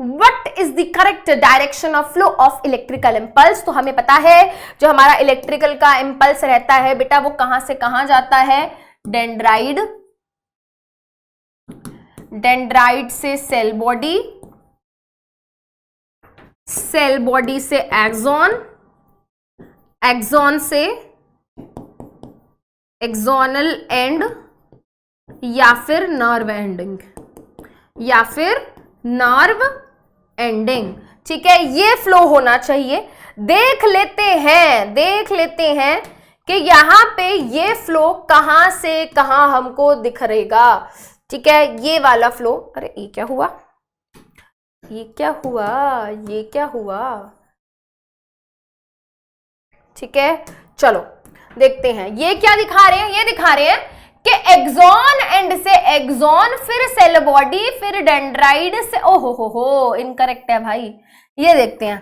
What is the correct direction of flow of electrical impulse? तो हमें पता है जो हमारा इलेक्ट्रिकल का इम्पल्स रहता है बेटा वो कहां से कहां जाता है? डेंड्राइड, डेंड्राइड से सेल बॉडी, सेल बॉडी से एक्सॉन, एक्सॉन से एक्सोनल एंड, या फिर नर्व एंडिंग, या फिर नर्व एंडिंग, ठीक है, ये फ्लो होना चाहिए। देख लेते हैं कि यहां पे ये फ्लो कहां से कहां हमको दिख रहेगा, ठीक है, ये वाला फ्लो। अरे ये क्या हुआ, ये क्या हुआ, ये क्या हुआ, ठीक है, चलो देखते हैं ये क्या दिखा रहे हैं। ये दिखा रहे हैं कि एक्सॉन एंड से एक्सॉन, फिर सेल बॉडी, फिर डेंड्राइड से, ओहो हो इनकरेक्ट है भाई। ये देखते हैं,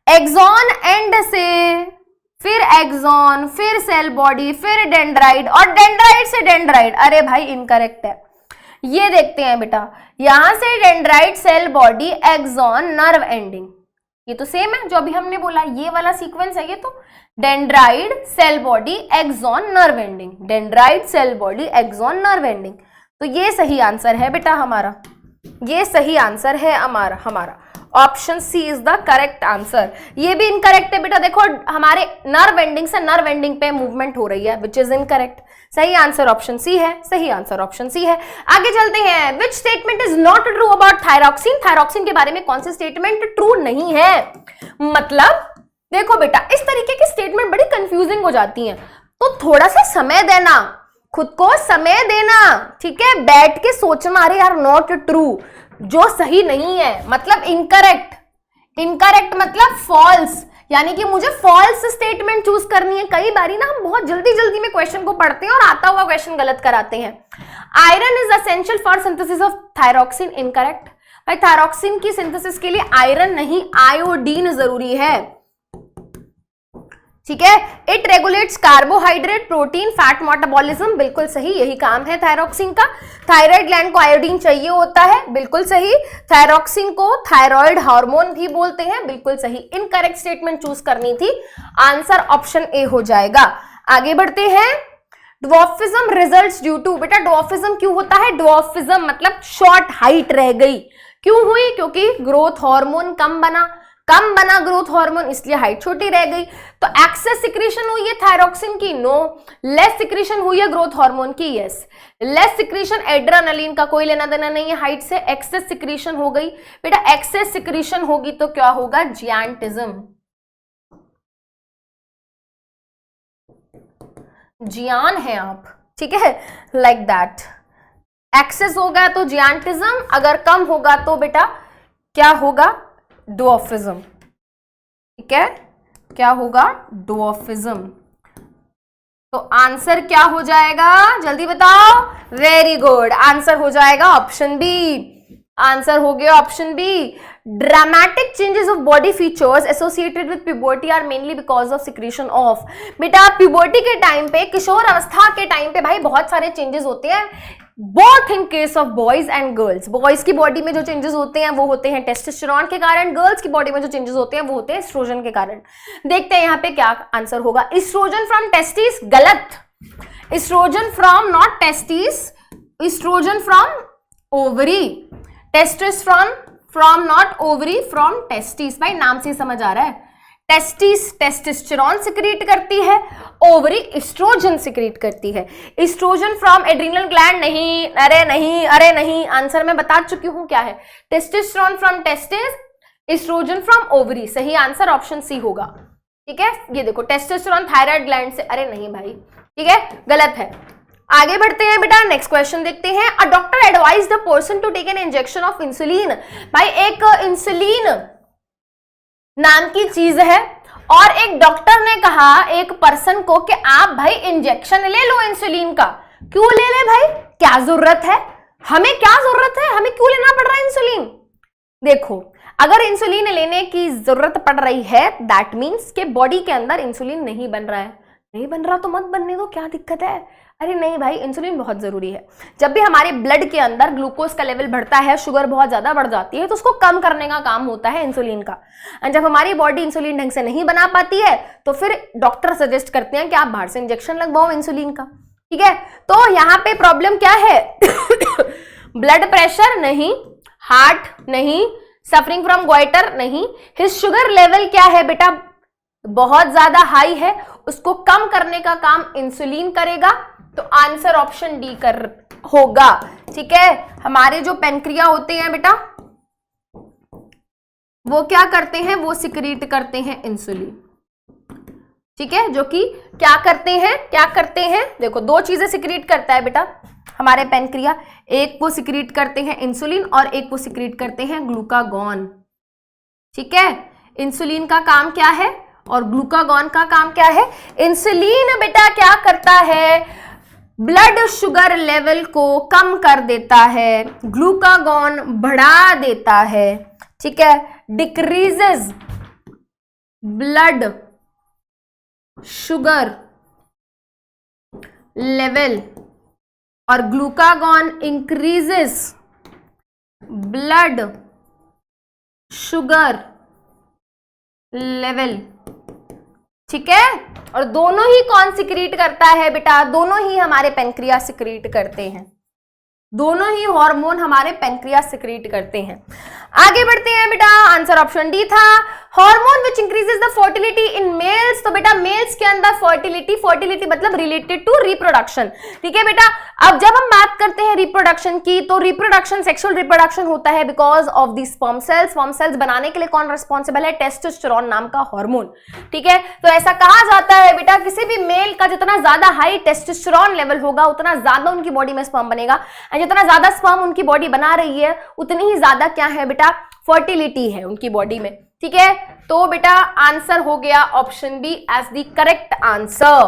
एक्सॉन एंड से फिर एक्सॉन, फिर सेल बॉडी, फिर डेंड्राइड, और डेंड्राइड से डेंड्राइड, अरे भाई इनकरेक्ट है। ये देखते हैं बेटा, यहां से dendrite, cell body, axon, nerve ending, ये तो सेम है जो अभी हमने बोला, ये वाला सीक्वेंस है ये तो, dendrite, cell body, axon, nerve ending, dendrite, cell body, axon, nerve ending, तो ये सही आंसर है बेटा हमारा, ये सही आंसर है हमारा option C is the correct answer. ये भी इनकरेक्ट है बेटा, देखो हमारे नर्व एंडिंग से नर्व एंडिंग पे मूवमेंट हो रही है, विच इज इनकरेक्ट। सही आंसर ऑप्शन सी है, सही आंसर ऑप्शन सी है। आगे चलते हैं। Which statement is not true about thyroxine? Thyroxine के बारे में कौन सी स्टेटमेंट ट्रू नहीं है? मतलब देखो बेटा, इस तरीके की स्टेटमेंट बड़ी कंफ्यूजिंग हो जाती हैं, तो थोड़ा सा समय देना, खुद को समय देना, ठीक है, बैठ के सोचना, अरे यार नॉट ट्रू, जो सही नहीं है मतलब इनकरेक्ट, इनकरेक्ट मतलब फॉल्स, यानी कि मुझे फॉल्स स्टेटमेंट चूज करनी है। कई बारी ना हम बहुत जल्दी जल्दी में क्वेश्चन को पढ़ते हैं और आता हुआ क्वेश्चन गलत कराते हैं। Iron is essential for synthesis of thyroxine, incorrect. भाई थायरॉक्सिन की सिंथेसिस के लिए आयरन नहीं, आयोडीन जरूरी है, ठीक है। It regulates carbohydrate, protein, fat metabolism, बिल्कुल सही, यही काम है थायरॉक्सिन का। थायराइड ग्लैंड को आयोडीन चाहिए होता है, बिल्कुल सही। थायरॉक्सिन को थायराइड हार्मोन भी बोलते हैं, बिल्कुल सही। इनकरेक्ट स्टेटमेंट चूज करनी थी, आंसर ऑप्शन ए हो जाएगा। आगे बढ़ते हैं। ड्वार्फिज्म रिजल्ट्स ड्यू टू, बेटा ड्वार्फिज्म क्यों होता है? ड्वार्फिज्म मतलब शॉर्ट हाइट रह गई, क्यों हुई? क्योंकि ग्रोथ हार्मोन कम बना ग्रोथ हार्मोन, इसलिए हाइट छोटी रह गई। तो एक्सेस सिक्रीशन हुई है थायरॉक्सिन की? नो। लेस सिक्रीशन हुई है ग्रोथ हार्मोन की? यस। लेस सिक्रीशन एड्रेनालिन का कोई लेना देना नहीं है हाइट से, एक्सेस सिक्रीशन हो गई। बेटा एक्सेस सिक्रीशन होगी तो क्या होगा? जियांटिज्म, जियान है आप, ठीक है, लाइक दैट। एक्सेस होगा तो जियांटिज्म, अगर कम होगा तो बेटा क्या होगा? ड्वार्फिज्म, ठीक है, क्या होगा? ड्वार्फिज्म। तो आंसर क्या हो जाएगा? जल्दी बताओ। वेरी गुड, आंसर हो जाएगा ऑप्शन बी। आंसर हो गया option B. Dramatic changes of body features associated with puberty are mainly because of secretion of. बेटा प्यूबर्टी के टाइम पे, किशोर अवस्था के टाइम पे भाई बहुत सारे चेंजेस होते हैं, both in case of boys and girls. Boys की बॉडी में जो चेंजेस होते हैं वो होते हैं टेस्टोस्टेरोन के कारण, गर्ल्स की बॉडी में जो चेंजेस होते हैं वो होते हैं एस्ट्रोजन के कारण। देखते हैं यहाँ पे क्या आंसर होगा। एस्ट्रोजन फ्रॉम टेस्टिस, गलत। Estrogen from not testis, estrogen from ovary. Testosterone from not ovary, from testis. भाई नाम से समझ आ रहा है, टेस्टिस टेस्टोस्टेरोन सिक्रीट करती है, ओवरी एस्ट्रोजन सिक्रीट करती है। एस्ट्रोजन फ्रॉम एड्रिनल ग्लैंड नहीं, अरे नहीं, अरे नहीं, आंसर मैं बता चुकी हूं क्या है। Testosterone from testis, estrogen from ovary. सही आंसर ऑप्शन सी होगा। ठीक है, ये देखो टेस्टोस्टेरोन थायराइड ग्लैंड से, अरे नहीं भाई, ठीक है, गलत है। आगे बढ़ते हैं बेटा, नेक्स्ट क्वेश्चन देखते हैं। A doctor advise the person to take an injection of insulin. भाई एक इंसुलिन नाम की चीज है और एक डॉक्टर ने कहा एक पर्सन को कि आप भाई इंजेक्शन ले लो इंसुलिन का। क्यों ले ले भाई, क्या जरूरत है, हमें क्या जरूरत है, हमें क्यों लेना पड़ रहा है इंसुलिन। देखो अगर इंसुलिन लेने की जरूरत पड़ रही है दैट मीन्स के बॉडी के अंदर इंसुलिन नहीं बन रहा है। नहीं बन रहा तो मत बनने दो, क्या दिक्कत है। अरे नहीं भाई, इंसुलिन बहुत जरूरी है। जब भी हमारे ब्लड के अंदर ग्लूकोज का लेवल बढ़ता है, शुगर बहुत ज्यादा बढ़ जाती है, तो उसको कम करने का काम होता है इंसुलिन का। और जब हमारी बॉडी इंसुलिन ढंग से नहीं बना पाती है तो फिर डॉक्टर सजेस्ट करते हैं कि आप बाहर से इंजेक्शन लगवाओ इंसुलिन का। ठीक है, तो यहाँ पे प्रॉब्लम क्या है ब्लड प्रेशर नहीं, हार्ट नहीं, सफरिंग फ्रॉम गोइटर नहीं, हिज शुगर लेवल क्या है बेटा, बहुत ज्यादा हाई है, उसको कम करने का काम इंसुलिन करेगा। तो आंसर ऑप्शन डी कर होगा। ठीक है, हमारे जो पेनक्रिया होते हैं बेटा वो क्या करते हैं, वो सिक्रीट करते हैं इंसुलिन। ठीक है, जो कि क्या करते हैं, देखो दो चीजें सिक्रीट करता है बेटा हमारे पेनक्रिया, एक वो सिक्रीट करते हैं इंसुलिन और एक वो सिक्रीट करते हैं ग्लूकागॉन। ठीक है, इंसुलिन का काम क्या है और ग्लूकागॉन का काम क्या है। इंसुलिन बेटा क्या करता है, ब्लड शुगर लेवल को कम कर देता है, ग्लूकागॉन बढ़ा देता है। ठीक है, डिक्रीजेस ब्लड शुगर लेवल और glucagon increases blood sugar level. ठीक है, और दोनों ही कौन सिक्रीट करता है बेटा, दोनों ही हमारे पेनक्रियास सिक्रीट करते हैं, दोनों ही हार्मोन हमारे पेनक्रियास सिक्रीट करते हैं। आगे बढ़ते हैं बेटा, आंसर ऑप्शन डी था। Hormone which increases the fertility in males. तो बेटा मेल्स के अंदर फर्टिलिटी मतलब रिलेटेड टू रिप्रोडक्शन। ठीक है बेटा, अब जब हम बात करते हैं रिप्रोडक्शन की, तो रिप्रोडक्शन सेक्सुअल रिप्रोडक्शन होता है because of the sperm cells. Sperm cells बनाने के लिए कौन रिस्पॉन्सिबल है, टेस्टोस्टेरोन नाम का हार्मोन। ठीक है, तो ऐसा कहा जाता है बेटा किसी भी मेल का जितना ज्यादा हाई टेस्टोस्टेरोन लेवल होगा उतना ज्यादा उनकी बॉडी में स्पर्म बनेगा, और जितना ज्यादा स्पर्म उनकी बॉडी बना रही है उतनी ही ज्यादा क्या है बेटा, फर्टिलिटी है उनकी बॉडी में। ठीक है, तो बेटा आंसर हो गया option B as the correct answer.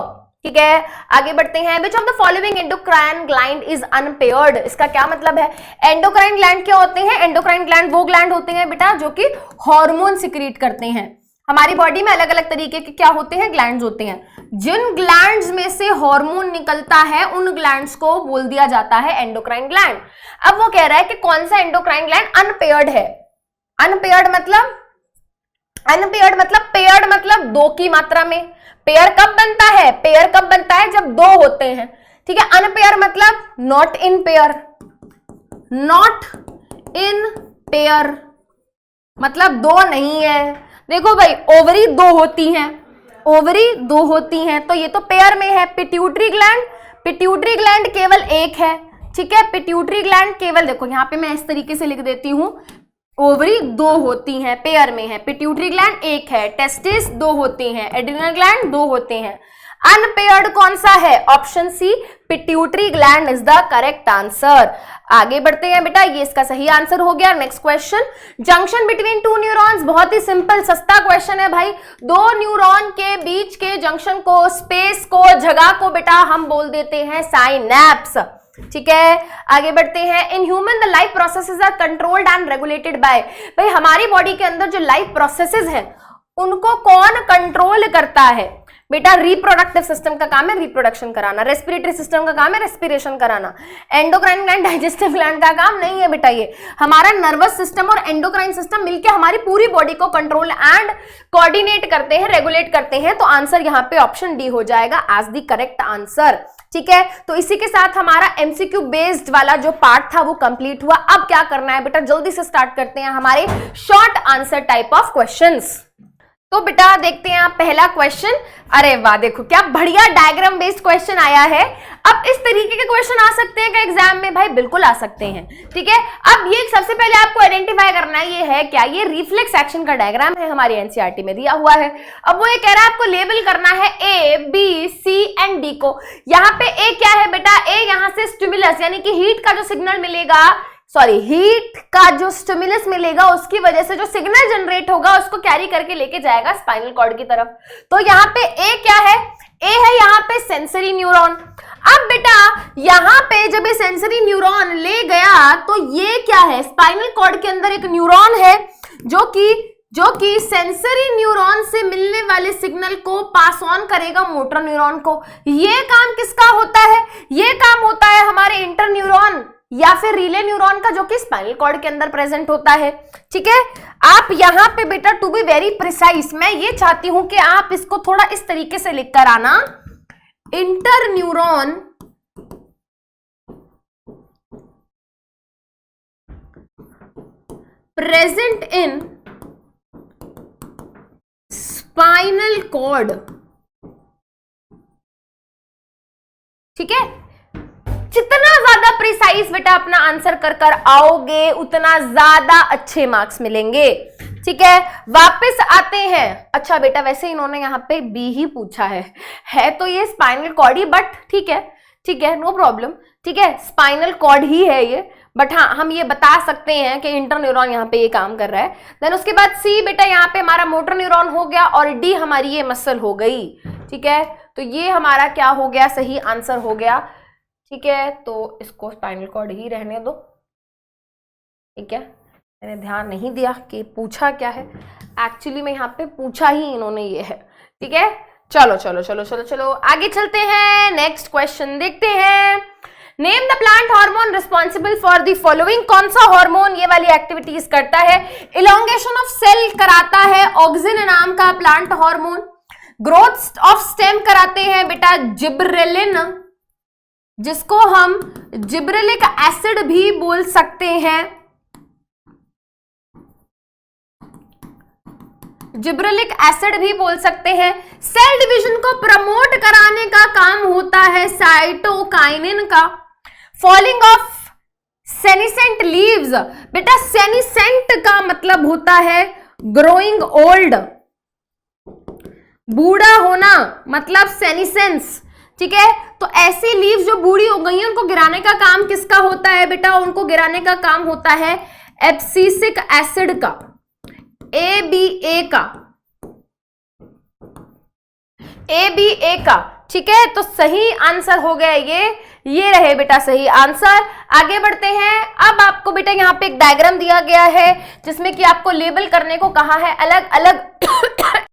ठीक है, आगे बढ़ते हैं। Which of the following endocrine gland is unpaired. इसका क्या मतलब है, एंडोक्राइन ग्लैंड क्या होते हैं, एंडोक्राइन ग्लैंड वो ग्लैंड होते हैं बेटा जो कि हार्मोन सिक्रीट करते हैं। हमारी बॉडी में अलग अलग तरीके के क्या होते हैं, ग्लैंड्स होते हैं। जिन ग्लैंड्स में से हार्मोन निकलता है उन ग्लैंड्स को बोल दिया जाता है एंडोक्राइन ग्लैंड। अब वो कह रहा है कि कौन सा एंडोक्राइन ग्लैंड अनपेयर्ड है। अनपेयर्ड मतलब पेयर्ड मतलब दो की मात्रा में। पेयर कब बनता है, पेयर कब बनता है, जब दो होते हैं। ठीक है, अनपेयर मतलब not in pair, not in pair मतलब दो नहीं है। देखो भाई ओवरी दो होती हैं, तो ये तो पेयर में है। पिट्यूटरी ग्लैंड केवल एक है। ठीक है, पिट्यूटरी ग्लैंड केवल, देखो यहाँ पे मैं इस तरीके से लिख देती हूं, ओवरी दो होती हैं, पेयर में है। पिट्यूटरी ग्लैंड एक है, टेस्टिस दो होती हैं, एड्रिनल ग्लैंड दो होते हैं। अनपेयर्ड कौन सा है, option C pituitary gland is the correct answer. आगे बढ़ते हैं बेटा, ये इसका सही आंसर हो गया। Next question, junction between two neurons. बहुत ही सिंपल सस्ता क्वेश्चन है भाई। दो न्यूरॉन के बीच के जंक्शन को, स्पेस को, जगह को बेटा हम बोल देते हैं साइनैप्स। ठीक है, आगे बढ़ते हैं। In human the life processes are controlled and regulated by, भाई हमारी बॉडी के अंदर जो लाइफ प्रोसेसेस हैं उनको कौन कंट्रोल करता है बेटा? रिप्रोडक्टिव सिस्टम का काम है रिप्रोडक्शन कराना, रेस्पिरेटरी सिस्टम का काम है रेस्पिरेशन कराना, एंडोक्राइन ग्लैंड डाइजेस्टिव ग्लैंड का काम नहीं है बेटा। ये हमारा नर्वस सिस्टम और एंडोक्राइन सिस्टम मिलकर हमारी पूरी बॉडी को कंट्रोल एंड कोऑर्डिनेट करते हैं, रेगुलेट करते हैं। तो आंसर यहाँ पे ऑप्शन डी हो जाएगा एज द करेक्ट आंसर। ठीक है, तो इसी के साथ हमारा एमसीक्यू बेस्ड वाला जो पार्ट था वो कंप्लीट हुआ। अब क्या करना है बेटा, जल्दी से स्टार्ट करते हैं हमारे short answer type of questions. तो बेटा देखते हैं आप पहला क्वेश्चन। अरे वाह, देखो क्या बढ़िया डायग्राम बेस्ड क्वेश्चन आया है। अब इस तरीके के क्वेश्चन आ सकते हैं क्या एग्जाम में? भाई बिल्कुल आ सकते हैं। ठीक है, अब ये सबसे पहले आपको आइडेंटिफाई करना है ये है क्या, ये रिफ्लेक्स एक्शन का डायग्राम है, हमारी एनसीईआरटी में दिया हुआ है। अब वो ये कह रहा है आपको लेबल करना है A B C and D को। यहाँ पे ए क्या है बेटा? ए यहाँ से स्टिमुलस यानी कि हीट का जो सिग्नल मिलेगा, हीट का जो स्टिमुलस मिलेगा उसकी वजह से जो सिग्नल जनरेट होगा उसको कैरी करके लेके जाएगा स्पाइनल कॉर्ड की तरफ। तो यहाँ पे ए क्या है? ए है यहाँ पे सेंसरी न्यूरॉन। अब बेटा यहाँ पे जब ये सेंसरी न्यूरॉन ले गया तो ये क्या है? स्पाइनल कॉर्ड के अंदर एक न्यूरॉन है जो कि सेंसरी न्यूरॉन से मिलने वाले सिग्नल को पास ऑन करेगा मोटर न्यूरॉन को। ये काम किसका होता है? ये काम होता है हमारे इंटर न्यूरॉन या फिर रिले न्यूरॉन का, जो कि स्पाइनल कॉर्ड के अंदर प्रेजेंट होता है। ठीक है, आप यहां पे बेटा टू बी वेरी प्रिसाइज, मैं ये चाहती हूं कि आप इसको थोड़ा इस तरीके से लिख कर आना, interneuron present in spinal cord. ठीक है, जितना ज्यादा प्रिसाइज बेटा अपना आंसर कर आओगे उतना ज्यादा अच्छे मार्क्स मिलेंगे। ठीक है, वापस आते हैं। अच्छा बेटा वैसे इन्होंने यहाँ पे बी ही पूछा है तो ये स्पाइनल कॉर्ड ही, बट ठीक है नो प्रॉब्लम। ठीक है, स्पाइनल कॉर्ड ही है ये, बट हाँ हम ये बता सकते हैं कि इंटर न्यूरॉन यहाँ पे ये काम कर रहा है। देन उसके बाद सी बेटा यहाँ पे हमारा मोटर न्यूरॉन हो गया और डी हमारी ये मसल हो गई। ठीक है, तो ये हमारा क्या हो गया? सही आंसर हो गया। ठीक है, तो इसको स्पाइनल कॉर्ड ही रहने दो। ठीक है, मैंने ध्यान नहीं दिया कि पूछा क्या है, एक्चुअली में यहाँ पे पूछा ही इन्होंने ये है। ठीक है, चलो आगे चलते हैं, नेक्स्ट क्वेश्चन देखते हैं। Name the plant hormone responsible for the following. कौन सा हार्मोन ये वाली एक्टिविटीज करता है? इलोंगेशन ऑफ सेल कराता है ऑक्सिन नाम का plant hormone. Growth of stem कराते हैं बेटा जिब्रेलिन, जिसको हम जिब्रेलिक एसिड भी बोल सकते हैं। जिब्रेलिक एसिड भी बोल सकते हैं। सेल डिवीजन को प्रमोट कराने का काम होता है साइटोकाइनिन का। फॉलिंग ऑफ सेनिसेंट लीव्स, बेटा सेनिसेंट का मतलब होता है ग्रोइंग ओल्ड, बूढ़ा होना मतलब सेनिसेंस। ठीक है, तो ऐसी लीव्स जो बूढ़ी हो गई हैं उनको गिराने का काम किसका होता है बेटा? उनको गिराने का काम होता है एब्सिसिक एसिड का, ABA का। ठीक है, तो सही आंसर हो गया ये रहे बेटा सही आंसर। आगे बढ़ते हैं। अब आपको बेटा यहाँ पे एक डायग्राम दिया गया है जिसमें कि आपको लेबल करने को कहा है अलग अलग।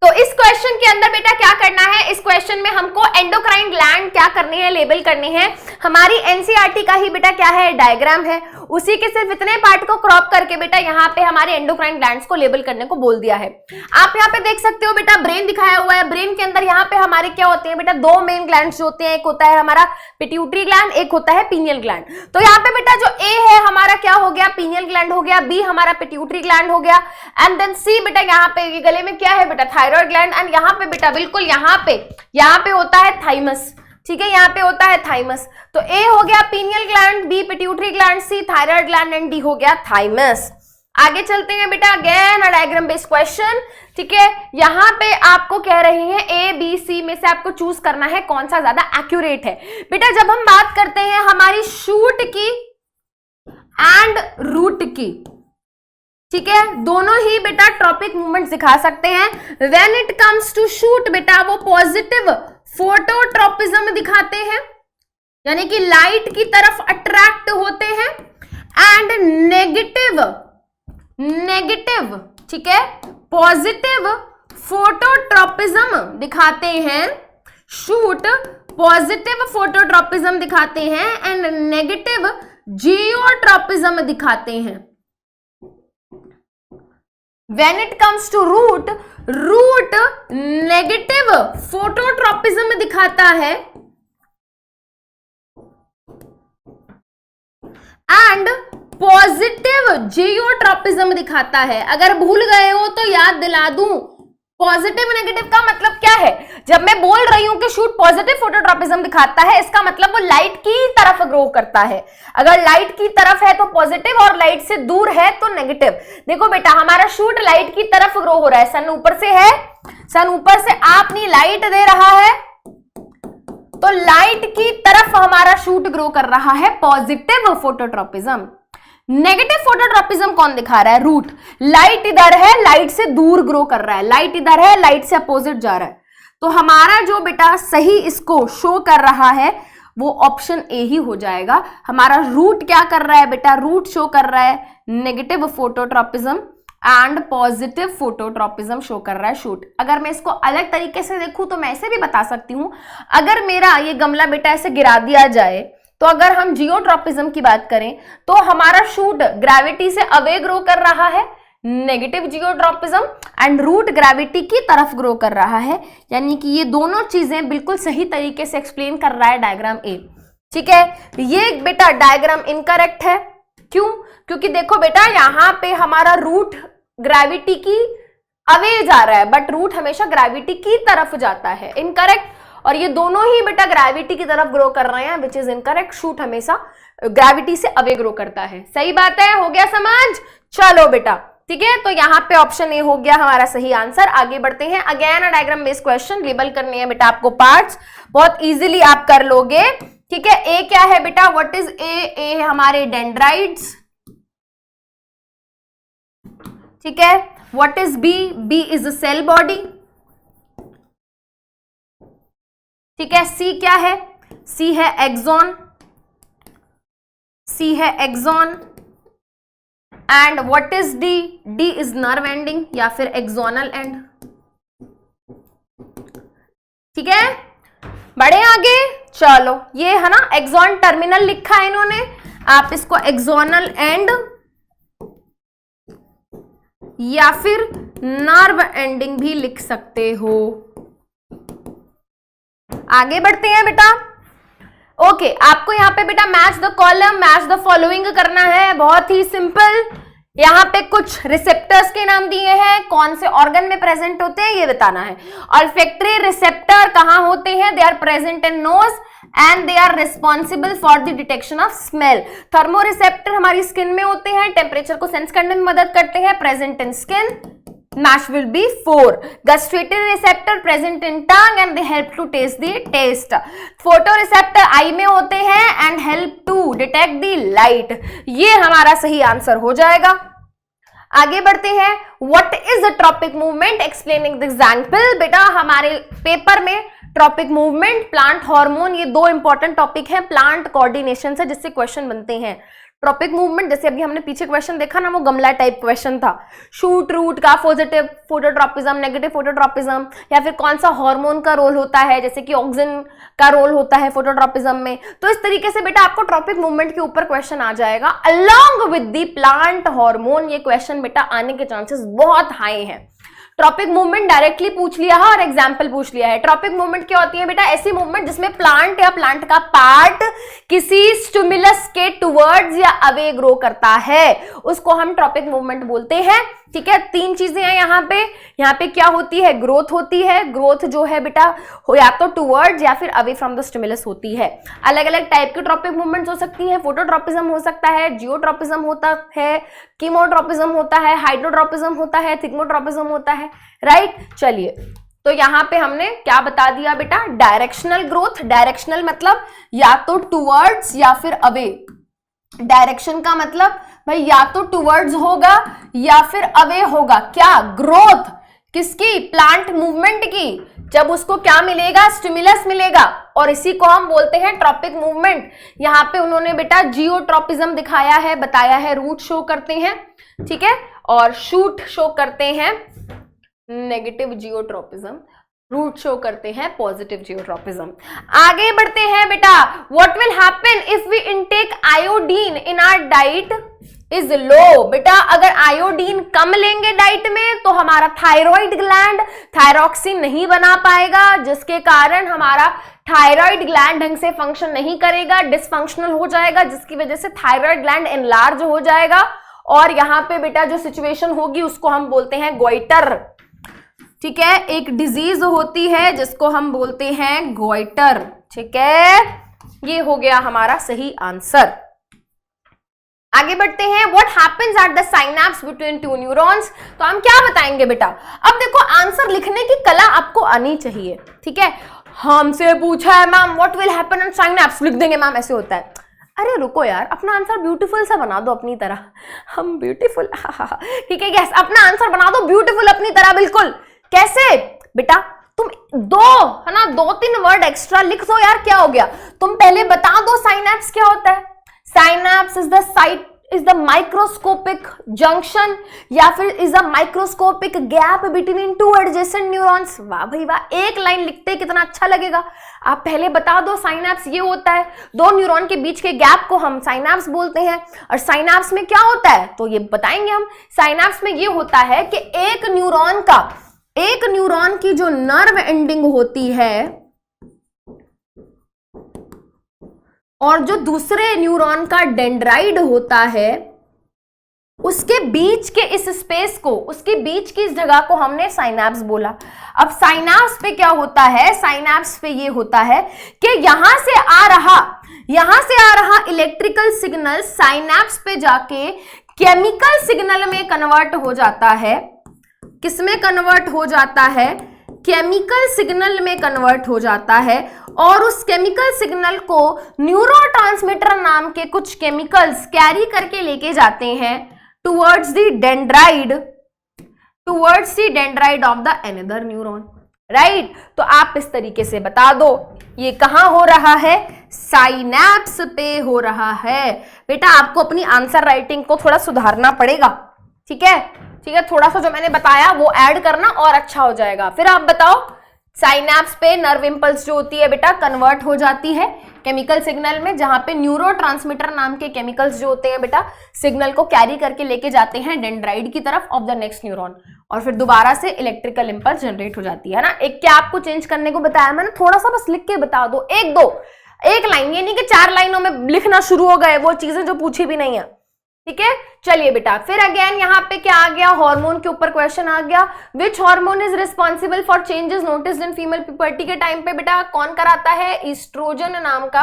तो इस क्वेश्चन के अंदर बेटा क्या करना है? इस क्वेश्चन में हमको एंडोक्राइन ग्लैंड क्या करने हैं? लेबल करने हैं। हमारी एनसीईआरटी का ही बेटा क्या है? डायग्राम है। उसी के सिर्फ इतने पार्ट को क्रॉप करके बेटा यहाँ पे हमारे एंडोक्राइन ग्लैंड्स को लेबल करने को बोल दिया है। आप यहाँ पे देख सकते हो बेटा ब्रेन दिखाया हुआ है। ब्रेन के अंदर यहाँ पे हमारे क्या होते हैं बेटा? दो मेन ग्लैंड्स होते हैं, एक होता है हमारा पिट्यूटरी ग्लैंड, एक होता है पीनियल ग्लैंड। तो यहाँ पे बेटा जो ए है हमारा क्या हो गया? पीनियल ग्लैंड हो गया, बी हमारा पिट्यूटरी ग्लैंड हो गया, एंड देन सी बेटा यहाँ पे ये गले में क्या है बेटा? थायराइड ग्लैंड, एंड यहाँ पे बेटा बिल्कुल यहाँ पे होता है थाइमस। ठीक है, यहाँ पे होता है थाइमस। तो ए हो गया pineal gland, B pituitary gland, C thyroid gland, and D हो गया थाइमस। आगे चलते हैं बेटा, again a diagram based question. ठीक है, यहाँ पे आपको कह रहे हैं ए बी सी में से आपको चूज करना है कौन सा ज्यादा एक्यूरेट है। बेटा जब हम बात करते हैं हमारी शूट की एंड रूट की, ठीक है, दोनों ही बेटा ट्रॉपिक मूवमेंट दिखा सकते हैं। When it comes to shoot बेटा वो पॉजिटिव फोटोट्रोपिज्म दिखाते हैं, यानी कि लाइट की तरफ अट्रैक्ट होते हैं, एंड नेगेटिव ठीक है, पॉजिटिव फोटोट्रॉपिज्म दिखाते हैं, शूट पॉजिटिव फोटोट्रॉपिज्म दिखाते हैं एंड नेगेटिव जियोट्रॉपिज्म दिखाते हैं। When it comes to root negative phototropism दिखाता है एंड पॉजिटिव जियोट्रॉपिज्म दिखाता है। अगर भूल गए हो तो याद दिला दूं, पॉजिटिव नेगेटिव का मतलब क्या है। जब मैं बोल रही हूं कि शूट पॉजिटिव फोटोट्रॉपिज्म दिखाता है, इसका मतलब वो लाइट की तरफ ग्रो करता है। अगर लाइट की तरफ है तो पॉजिटिव और लाइट से दूर है तो नेगेटिव। देखो बेटा, हमारा शूट लाइट की तरफ ग्रो हो रहा है, सन ऊपर से है, सन ऊपर से अपनी लाइट दे रहा है, तो लाइट की तरफ हमारा शूट ग्रो कर रहा है, पॉजिटिव फोटोट्रॉपिज्म। नेगेटिव फोटोट्रॉपिज्म कौन दिखा रहा है, रूट। लाइट इधर है, लाइट से दूर ग्रो कर रहा है, लाइट इधर है, लाइट से अपोजिट जा रहा है। तो हमारा जो बेटा सही इसको शो कर रहा है वो ऑप्शन ए ही हो जाएगा। हमारा रूट क्या कर रहा है बेटा, रूट शो कर रहा है negative phototropism and positive phototropism show कर रहा है शूट। अगर मैं इसको अलग तरीके से देखूं तो मैं ऐसे भी बता सकती हूं, अगर मेरा ये गमला बेटा ऐसे गिरा दिया जाए तो अगर हम जियोट्रॉपिज्म की बात करें तो हमारा शूट ग्रेविटी से अवे ग्रो कर रहा है, negative geotropism, and root gravity की तरफ ग्रो कर रहा है। यानी कि ये दोनों चीजें बिल्कुल सही तरीके से एक्सप्लेन कर रहा है डायग्राम ए। ठीक है, ये बेटा डायग्राम इनकरेक्ट है। क्यों? क्योंकि देखो बेटा, यहां पे हमारा रूट ग्रेविटी की अवे जा रहा है, बट रूट हमेशा ग्रेविटी की तरफ जाता है, इनकरेक्ट। और ये दोनों ही बेटा ग्रेविटी की तरफ ग्रो कर रहे हैं, विच इज इनकरेक्ट। शूट हमेशा ग्रेविटी से अवे ग्रो करता है। सही बात है, हो गया समझ? चलो बेटा, ठीक है, तो यहाँ पे ऑप्शन ए हो गया हमारा सही आंसर। आगे बढ़ते हैं। Again a diagram based question, label करने हैं बेटा आपको पार्ट्स, बहुत इजीली आप कर लोगे। ठीक है, ए क्या है बेटा, व्हाट इज ए? ए है हमारे डेंड्राइट्स। ठीक है, what is B? B is a cell body. ठीक है, सी क्या है? सी है एक्सॉन। सी है axon. And what is D? D is nerve ending या फिर एक्सोनल एंड। ठीक है, बढ़े आगे। चलो, ये है ना एक्सॉन टर्मिनल लिखा है इन्होंने, आप इसको एक्सोनल एंड या फिर नर्व एंडिंग भी लिख सकते हो। आगे बढ़ते हैं बेटा। ओके, आपको यहाँ पे बेटा match the column, match the following करना है, बहुत ही सिंपल। यहाँ पे कुछ रिसेप्टर्स के नाम दिए हैं, कौन से ऑर्गन में प्रेजेंट होते हैं ये बताना है। ऑल्फैक्टरी रिसेप्टर कहाँ होते हैं? They are present in nose and they are responsible for the detection of smell. Thermoreceptor हमारी स्किन में होते हैं, टेम्परेचर को सेंस करने में मदद करते हैं, present in skin. Match will be 4. Gustatory receptor present in tongue and they help to taste the taste. Photoreceptor eye में होते हैं and help to detect the light. ये हमारा सही आंसर हो जाएगा। आगे बढ़ते हैं। What is the tropic movement? Explaining the example. बेटा हमारे पेपर में ट्रॉपिक मूवमेंट, प्लांट हार्मोन, ये दो इंपॉर्टेंट टॉपिक हैं प्लांट कोऑर्डिनेशन से, जिससे क्वेश्चन बनते हैं। ट्रॉपिक मूवमेंट जैसे अभी हमने पीछे क्वेश्चन देखा ना, वो गमला टाइप क्वेश्चन था। शूट रूट का पॉजिटिव फोटोट्रॉपिज्म, नेगेटिव फोटोट्रॉपिज्म, या फिर कौन सा हार्मोन का रोल होता है, जैसे कि ऑक्सीजन का रोल होता है फोटोट्रॉपिज्म में। तो इस तरीके से बेटा आपको ट्रॉपिक मूवमेंट के ऊपर क्वेश्चन आ जाएगा along with the plant hormone. ये क्वेश्चन बेटा आने के चांसेस बहुत हाई हैं। ट्रॉपिक मूवमेंट डायरेक्टली पूछ लिया है और एग्जाम्पल पूछ लिया है। ट्रॉपिक मूवमेंट क्या होती है बेटा? ऐसी मूवमेंट जिसमें प्लांट या प्लांट का पार्ट किसी स्टिमुलस के टुवर्ड्स या अवे ग्रो करता है, उसको हम ट्रॉपिक मूवमेंट बोलते हैं। ठीक है, तीन चीजें हैं यहाँ पे क्या होती है? ग्रोथ होती है। ग्रोथ जो है बेटा हो या तो टुवर्ड्स या फिर अवे फ्रॉम द स्टिमुलस होती है। अलग अलग टाइप की ट्रॉपिक मूवमेंट्स हो सकती हैं। फोटोट्रॉपिज्म हो सकता है, जियोट्रॉपिज्म होता है, कीमोट्रॉपिज्म होता है, हाइड्रोट्रॉपिज्म होता है, थिग्मोट्रॉपिज्म होता है। राइट, चलिए, तो यहाँ पे हमने क्या बता दिया बेटा? Directional growth. डायरेक्शनल मतलब या तो टुवर्ड्स या फिर अवे। डायरेक्शन का मतलब भाई या तो टुवर्ड्स होगा या फिर अवे होगा। क्या? ग्रोथ किसकी? प्लांट मूवमेंट की। जब उसको क्या मिलेगा? स्टिमुलस मिलेगा और इसी को हम बोलते हैं ट्रॉपिक मूवमेंट। यहाँ पे उन्होंने बेटा जियोट्रॉपिज्म दिखाया है, बताया है, रूट शो करते हैं, ठीक है, और शूट शो करते हैं नेगेटिव जियोट्रॉपिज्म, रूट शो करते हैं पॉजिटिव जियोट्रॉपिज्म। आगे बढ़ते हैं बेटा, what will happen if we intake iodine in our diet is low. बेटा अगर आयोडीन कम लेंगे डाइट में तो हमारा थायराइड ग्लैंड थायरॉक्सिन नहीं बना पाएगा, जिसके कारण हमारा थायराइड ग्लैंड ढंग से फंक्शन नहीं करेगा, डिसफंक्शनल हो जाएगा, जिसकी वजह से थायराइड ग्लैंड एनलार्ज हो जाएगा और यहाँ पे बेटा जो सिचुएशन होगी उसको हम बोलते हैं गोइटर, ठीक है, एक डिजीज होती है जिसको हम बोलते हैं गोइटर, ठीक है। ये हो गया हमारा सही आंसर। आगे बढ़ते हैं, what happens at the synapse between two neurons. तो हम क्या बताएंगे बेटा, अब देखो आंसर लिखने की कला आपको आनी चाहिए, ठीक है। हमसे पूछा है ma'am what will happen at synapse, लिख देंगे मैम ऐसे होता है। अरे रुको यार, अपना आंसर ब्यूटीफुल सा बना दो अपनी तरह, हम ब्यूटीफुल, ठीक है, यस, अपना आंसर बना दो ब्यूटीफुल अपनी तरह, बिल्कुल। कैसे बेटा, तुम दो है ना, 2-3 वर्ड एक्स्ट्रा लिख दो यार, क्या हो गया। तुम पहले बता दो साइनैप्स क्या होता है। Synapse is the site, is the microscopic junction या फिर is the microscopic gap between two adjacent neurons. वाह भाई वाह, एक लाइन लिखते कितना अच्छा लगेगा। आप पहले बता दो साइनैप्स ये होता है, दो न्यूरॉन के बीच के गैप को हम साइनैप्स बोलते हैं। और साइनैप्स में क्या होता है तो ये बताएंगे हम। साइनैप्स में ये होता है कि एक न्यूरॉन की जो नर्व एंडिंग होती है और जो दूसरे न्यूरॉन का डेंड्राइड होता है, उसके बीच के इस स्पेस को, उसके बीच की इस जगह को हमने साइनैप्स बोला। अब साइनैप्स पे क्या होता है, साइनैप्स पे ये होता है कि यहां से आ रहा इलेक्ट्रिकल सिग्नल साइनैप्स पे जाके केमिकल सिग्नल में कन्वर्ट हो जाता है। किसमें कन्वर्ट हो जाता है, केमिकल सिग्नल में कन्वर्ट हो जाता है और उस केमिकल सिग्नल को न्यूरोट्रांसमीटर नाम के कुछ केमिकल्स कैरी करके लेके जाते हैं towards the dendrite of the another neuron, right. तो आप इस तरीके से बता दो ये कहां हो रहा है, साइनैप्स पे हो रहा है। बेटा आपको अपनी आंसर राइटिंग को थोड़ा सुधारना पड़ेगा, ठीक है, ठीक है, थोड़ा सा जो मैंने बताया वो ऐड करना और अच्छा हो जाएगा। फिर आप बताओ, साइनैप्स पे नर्व इंपल्स जो होती है बेटा कन्वर्ट हो जाती है केमिकल सिग्नल में, जहां पे न्यूरोट्रांसमीटर नाम के केमिकल्स जो होते हैं बेटा सिग्नल को कैरी करके लेके जाते हैं डेंड्राइड की तरफ ऑफ द नेक्स्ट न्यूरॉन और फिर दोबारा से इलेक्ट्रिकल इंपल्स जनरेट हो जाती है ना। एक क्या आपको चेंज करने को बताया मैंने, थोड़ा सा बस लिख के बता दो, एक लाइन, ये नहीं कि 4 लाइनों में लिखना शुरू हो गए वो चीजें जो पूछी भी नहीं है, ठीक है। चलिए बेटा फिर अगेन यहाँ पे क्या आ गया, हार्मोन के ऊपर क्वेश्चन आ गया। Which hormone is responsible for changes noticed in female puberty के टाइम पे बेटा कौन कराता है, ईस्ट्रोजन नाम का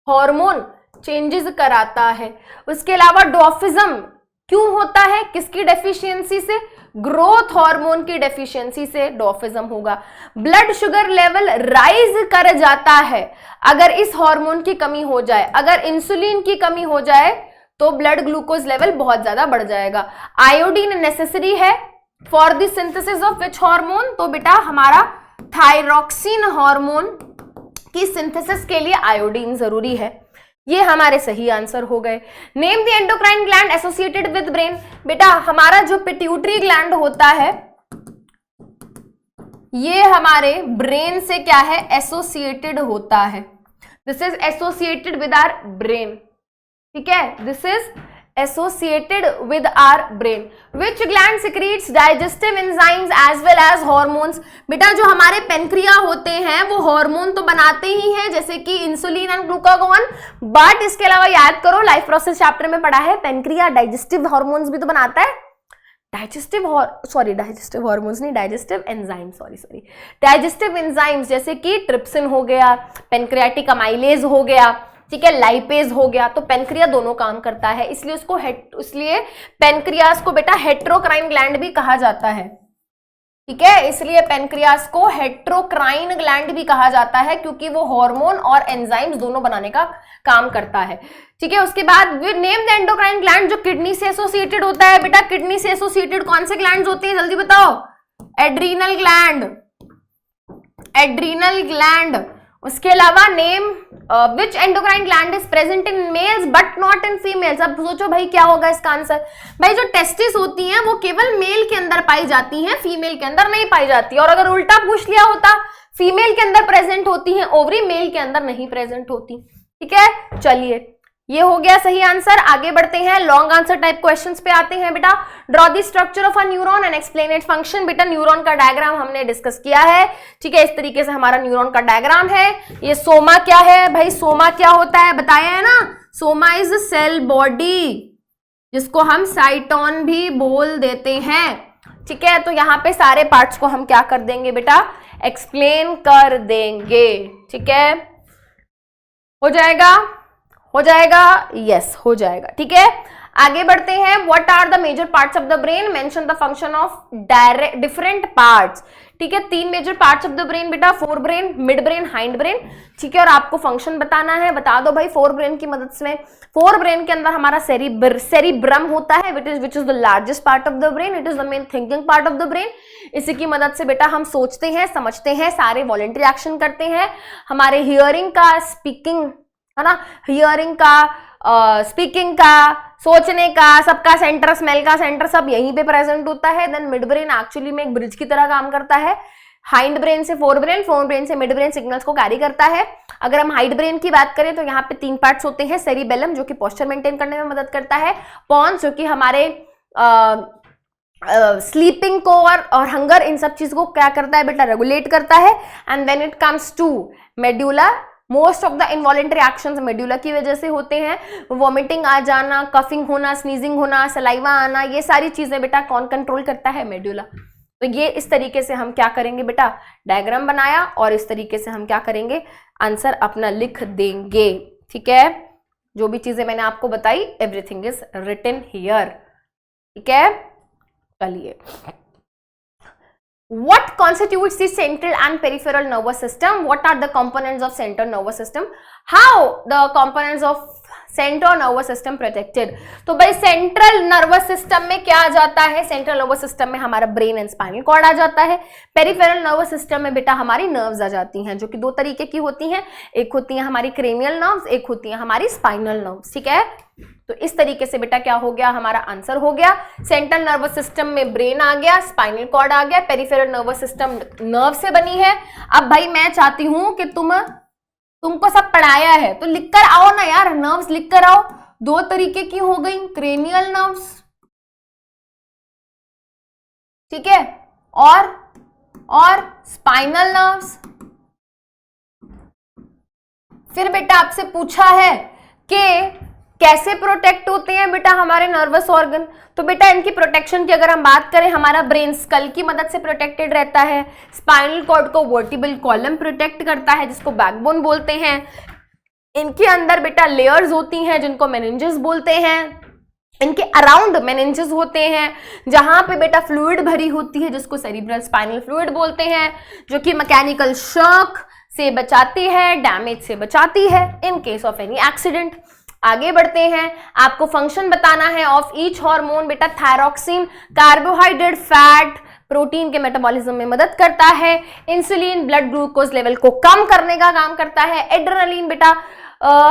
हार्मोन चेंजेस कराता है। उसके अलावा डॉर्फिज्म क्यों होता है, किसकी डेफिशिएंसी से, ग्रोथ हार्मोन की डेफिशिएंसी से डॉर्फिज्म होगा। ब्लड शुगर लेवल राइज कर जाता है अगर इस हार्मोन की कमी हो जाए, अगर इंसुलिन की कमी हो जाए तो ब्लड ग्लूकोज लेवल बहुत ज्यादा बढ़ जाएगा। आयोडीन नेसेसरी है for the synthesis of which hormone, तो बेटा हमारा थायरॉक्सिन हार्मोन की सिंथेसिस के लिए आयोडीन जरूरी है। ये हमारे सही आंसर हो गए। Name the endocrine gland associated with brain. बेटा हमारा जो पिट्यूटरी ग्लैंड होता है ये हमारे ब्रेन से क्या है, एसोसिएटेड होता है। This is associated with our brain, ठीक है, this is associated with our brain. Which gland secretes digestive enzymes as well as hormones. बेटा जो हमारे पेनक्रिया होते हैं वो हार्मोन तो बनाते ही हैं जैसे कि इंसुलिन एंड ग्लूकागॉन, बट इसके अलावा याद करो लाइफ प्रोसेस चैप्टर में पढ़ा है पेनक्रिया डाइजेस्टिव हार्मोन्स भी तो बनाता है। डाइजेस्टिव एंजाइम्स जैसे कि ट्रिप्सिन हो गया, पेनक्रियाटिक अमाइलेज हो गया, ठीक है, लाइपेज हो गया, तो पेनक्रिया दोनों काम करता है, इसलिए पेनक्रियास को बेटा हेट्रोक्राइन ग्लैंड भी कहा जाता है, ठीक है, इसलिए पेनक्रियास को हेट्रोक्राइन ग्लैंड भी कहा जाता है क्योंकि वो हार्मोन और एंजाइम्स दोनों बनाने का काम करता है, ठीक है। उसके बाद नेम द एंडोक्राइन ग्लैंड जो किडनी से एसोसिएटेड होता है। बेटा किडनी से एसोसिएटेड कौन से ग्लैंड्स होते हैं जल्दी बताओ। एड्रीनल ग्लैंड उसके अलावा name which endocrine gland is present in males but not in females. अब सोचो भाई क्या होगा इसका आंसर। भाई जो टेस्टिस होती हैं वो केवल मेल के अंदर पाई जाती हैं, फीमेल के अंदर नहीं पाई जाती। और अगर उल्टा पूछ लिया होता, फीमेल के अंदर प्रेजेंट होती हैं ओवरी, मेल के अंदर नहीं प्रेजेंट होती। ठीक है, चलिए ये हो गया सही आंसर। आगे बढ़ते हैं, लॉन्ग आंसर टाइप क्वेश्चंस पे आते हैं बेटा। Draw the structure of a neuron and explain its function. बेटा न्यूरॉन का डायग्राम हमने डिस्कस किया है, ठीक है, इस तरीके से हमारा न्यूरॉन का डायग्राम है। ये सोमा क्या है भाई, सोमा क्या होता है बताया है ना, सोमा इज सेल बॉडी, जिसको हम साइटोन भी बोल देते हैं। ठीक है, तो यहाँ पे सारे पार्ट्स को हम क्या कर देंगे बेटा, एक्सप्लेन कर देंगे। ठीक है, हो जाएगा, हो जाएगा, यस हो जाएगा। ठीक है, आगे बढ़ते हैं। What are the major parts of the brain, mention the function of different parts. ठीक है, 3 major parts of the brain बेटा, fore brain, mid brain, hind brain. ठीक है, और आपको फंक्शन बताना है, बता दो भाई फोर ब्रेन की मदद से। फोर ब्रेन के अंदर हमारा सेरिब्रम होता है, which is the largest part of the brain, it is the main thinking part of the brain. इसी की मदद से बेटा हम सोचते हैं, समझते हैं, सारे वॉलंटरी एक्शन करते हैं। हमारे हियरिंग का, स्पीकिंग है ना, हियरिंग का, स्पीकिंग का, सोचने का, सबका सेंटर, स्मेल का सेंटर, सब यहीं पे प्रेजेंट होता है। देन मिड ब्रेन एक्चुअली में एक ब्रिज की तरह काम करता है, हाइंड ब्रेन से फोर ब्रेन से मिड ब्रेन सिग्नल्स को कैरी करता है। अगर हम हाइंड ब्रेन की बात करें तो यहाँ पे 3 पार्ट्स होते हैं, सेरिबेलम जो कि पोस्चर मेंटेन करने में मदद करता है, पॉन्स जो कि हमारे स्लीपिंग को और हंगर, इन सब चीज को क्या करता है बेटा, रेगुलेट करता है। And when it comes to medulla, most of the involuntary actions medulla की वजह से होते हैं। वॉमिटिंग आ जाना, कफिंग होना, स्नीजिंग होना, सलाइवा आना, ये सारी चीजें बेटा कौन कंट्रोल करता है, मेड्यूला। तो ये इस तरीके से हम क्या करेंगे बेटा, डायग्राम बनाया और इस तरीके से हम क्या करेंगे, आंसर अपना लिख देंगे। ठीक है, जो भी चीजें मैंने आपको बताई, एवरीथिंग इज रिटन हियर। ठीक है, चलिए, what constitutes the central and peripheral nervous system, what are the components of central nervous system, how the components of central nervous system protected। तो भाई सेंट्रल नर्वस सिस्टम में क्या आ जाता है, सेंट्रल नर्वस सिस्टम में हमारा ब्रेन एंड स्पाइनल कॉर्ड आ जाता है। पेरिफेरल नर्वस सिस्टम में बेटा हमारी नर्व्स आ जाती हैं, जो कि 2 तरीके की होती हैं, एक होती है हमारी क्रेनियल नर्व्स, एक होती है हमारी स्पाइनल नर्व्स। ठीक है, तो इस तरीके से बेटा क्या हो गया, हमारा आंसर हो गया। सेंट्रल नर्वस सिस्टम में ब्रेन आ गया, स्पाइनल कॉर्ड आ गया, पेरिफेरल नर्वस सिस्टम नर्व से बनी है। अब भाई मैं चाहती हूं कि तुमको सब पढ़ाया है तो लिख कर आओ ना यार, नर्व्स लिख कर आओ। 2 तरीके की हो गई, क्रेनियल नर्व्स, ठीक है, और स्पाइनल नर्व्स। फिर बेटा आपसे पूछा है कि कैसे प्रोटेक्ट होते हैं बेटा हमारे नर्वस ऑर्गन। तो बेटा इनकी प्रोटेक्शन की अगर हम बात करें, हमारा ब्रेन स्कल की मदद से प्रोटेक्टेड रहता है, स्पाइनल कॉर्ड को वर्टिब्रल कॉलम प्रोटेक्ट करता है जिसको बैकबोन बोलते हैं। इनके अंदर बेटा लेयर्स होती हैं जिनको मेनिंजेस बोलते हैं। इनके अराउंड मेनिंजेस होते हैं जहां पे बेटा फ्लूइड भरी होती है जिसको सेरिब्रल स्पाइनल फ्लूइड बोलते हैं, जो कि मैकेनिकल शॉक से बचाती है, डैमेज से बचाती है in case of any accident. आगे बढ़ते हैं, आपको फंक्शन बताना है ऑफ ईच हार्मोन। बेटा थायरॉक्सिन कार्बोहाइड्रेट, फैट, प्रोटीन के मेटाबॉलिज्म में मदद करता है। इंसुलिन ब्लड ग्लूकोज लेवल को कम करने का काम करता है। एड्रेनलिन बेटा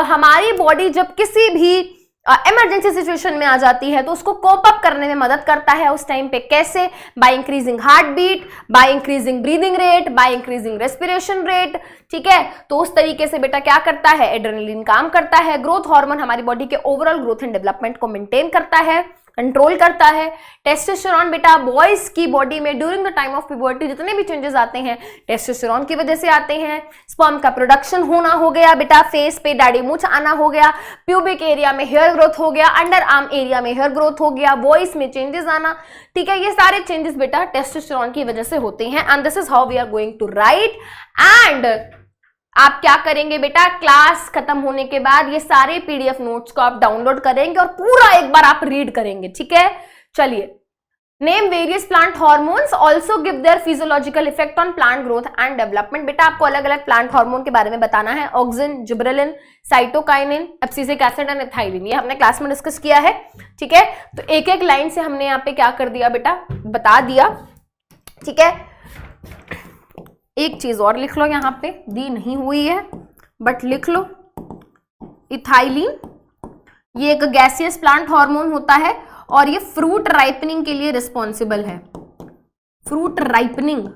हमारी बॉडी जब किसी भी इमरजेंसी सिचुएशन में आ जाती है तो उसको कोप अप करने में मदद करता है। उस टाइम पे कैसे, by increasing heart beat, by increasing breathing rate, by increasing respiration rate. ठीक है, तो उस तरीके से बेटा क्या करता है, एड्रेनलिन काम करता है। ग्रोथ हार्मोन हमारी बॉडी के ओवरऑल ग्रोथ एंड डेवलपमेंट को मेंटेन करता है, कंट्रोल करता है। टेस्टोस्टेरोन बेटा बॉयज की बॉडी में during the time of puberty जितने भी चेंजेस आते हैं टेस्टोस्टेरोन की वजह से आते हैं। स्पर्म का प्रोडक्शन होना हो गया बेटा, फेस पे दाढ़ी मूंछ आना हो गया, प्यूबिक एरिया में हेयर ग्रोथ हो गया, अंडर आर्म एरिया में हेयर ग्रोथ हो गया, वॉइस में चेंजेस आना। ठीक है, ये सारे चेंजेस बेटा टेस्टोस्टेरोन की वजह से होते हैं। And this is how we are going to write. एंड आप क्या करेंगे बेटा, क्लास खत्म होने के बाद ये सारे पीडीएफ नोट्स को आप डाउनलोड करेंगे और पूरा एक बार आप रीड करेंगे। ठीक है, चलिए, name various plant hormones also give their physiological effect on plant growth and development. बेटा आपको अलग अलग प्लांट हार्मोन के बारे में बताना है। Auxin, gibberellin, cytokinin, abscisic acid and ethylene, ये हमने क्लास में डिस्कस किया है। ठीक है, तो एक एक लाइन से हमने यहाँ पे क्या कर दिया बेटा, बता दिया। ठीक है, एक चीज और लिख लो, यहां पे दी नहीं हुई है बट लिख लो, इथाइलिन ये एक गैसियस प्लांट हार्मोन होता है और ये फ्रूट राइपनिंग के लिए रिस्पॉन्सिबल है। फ्रूट राइपनिंग,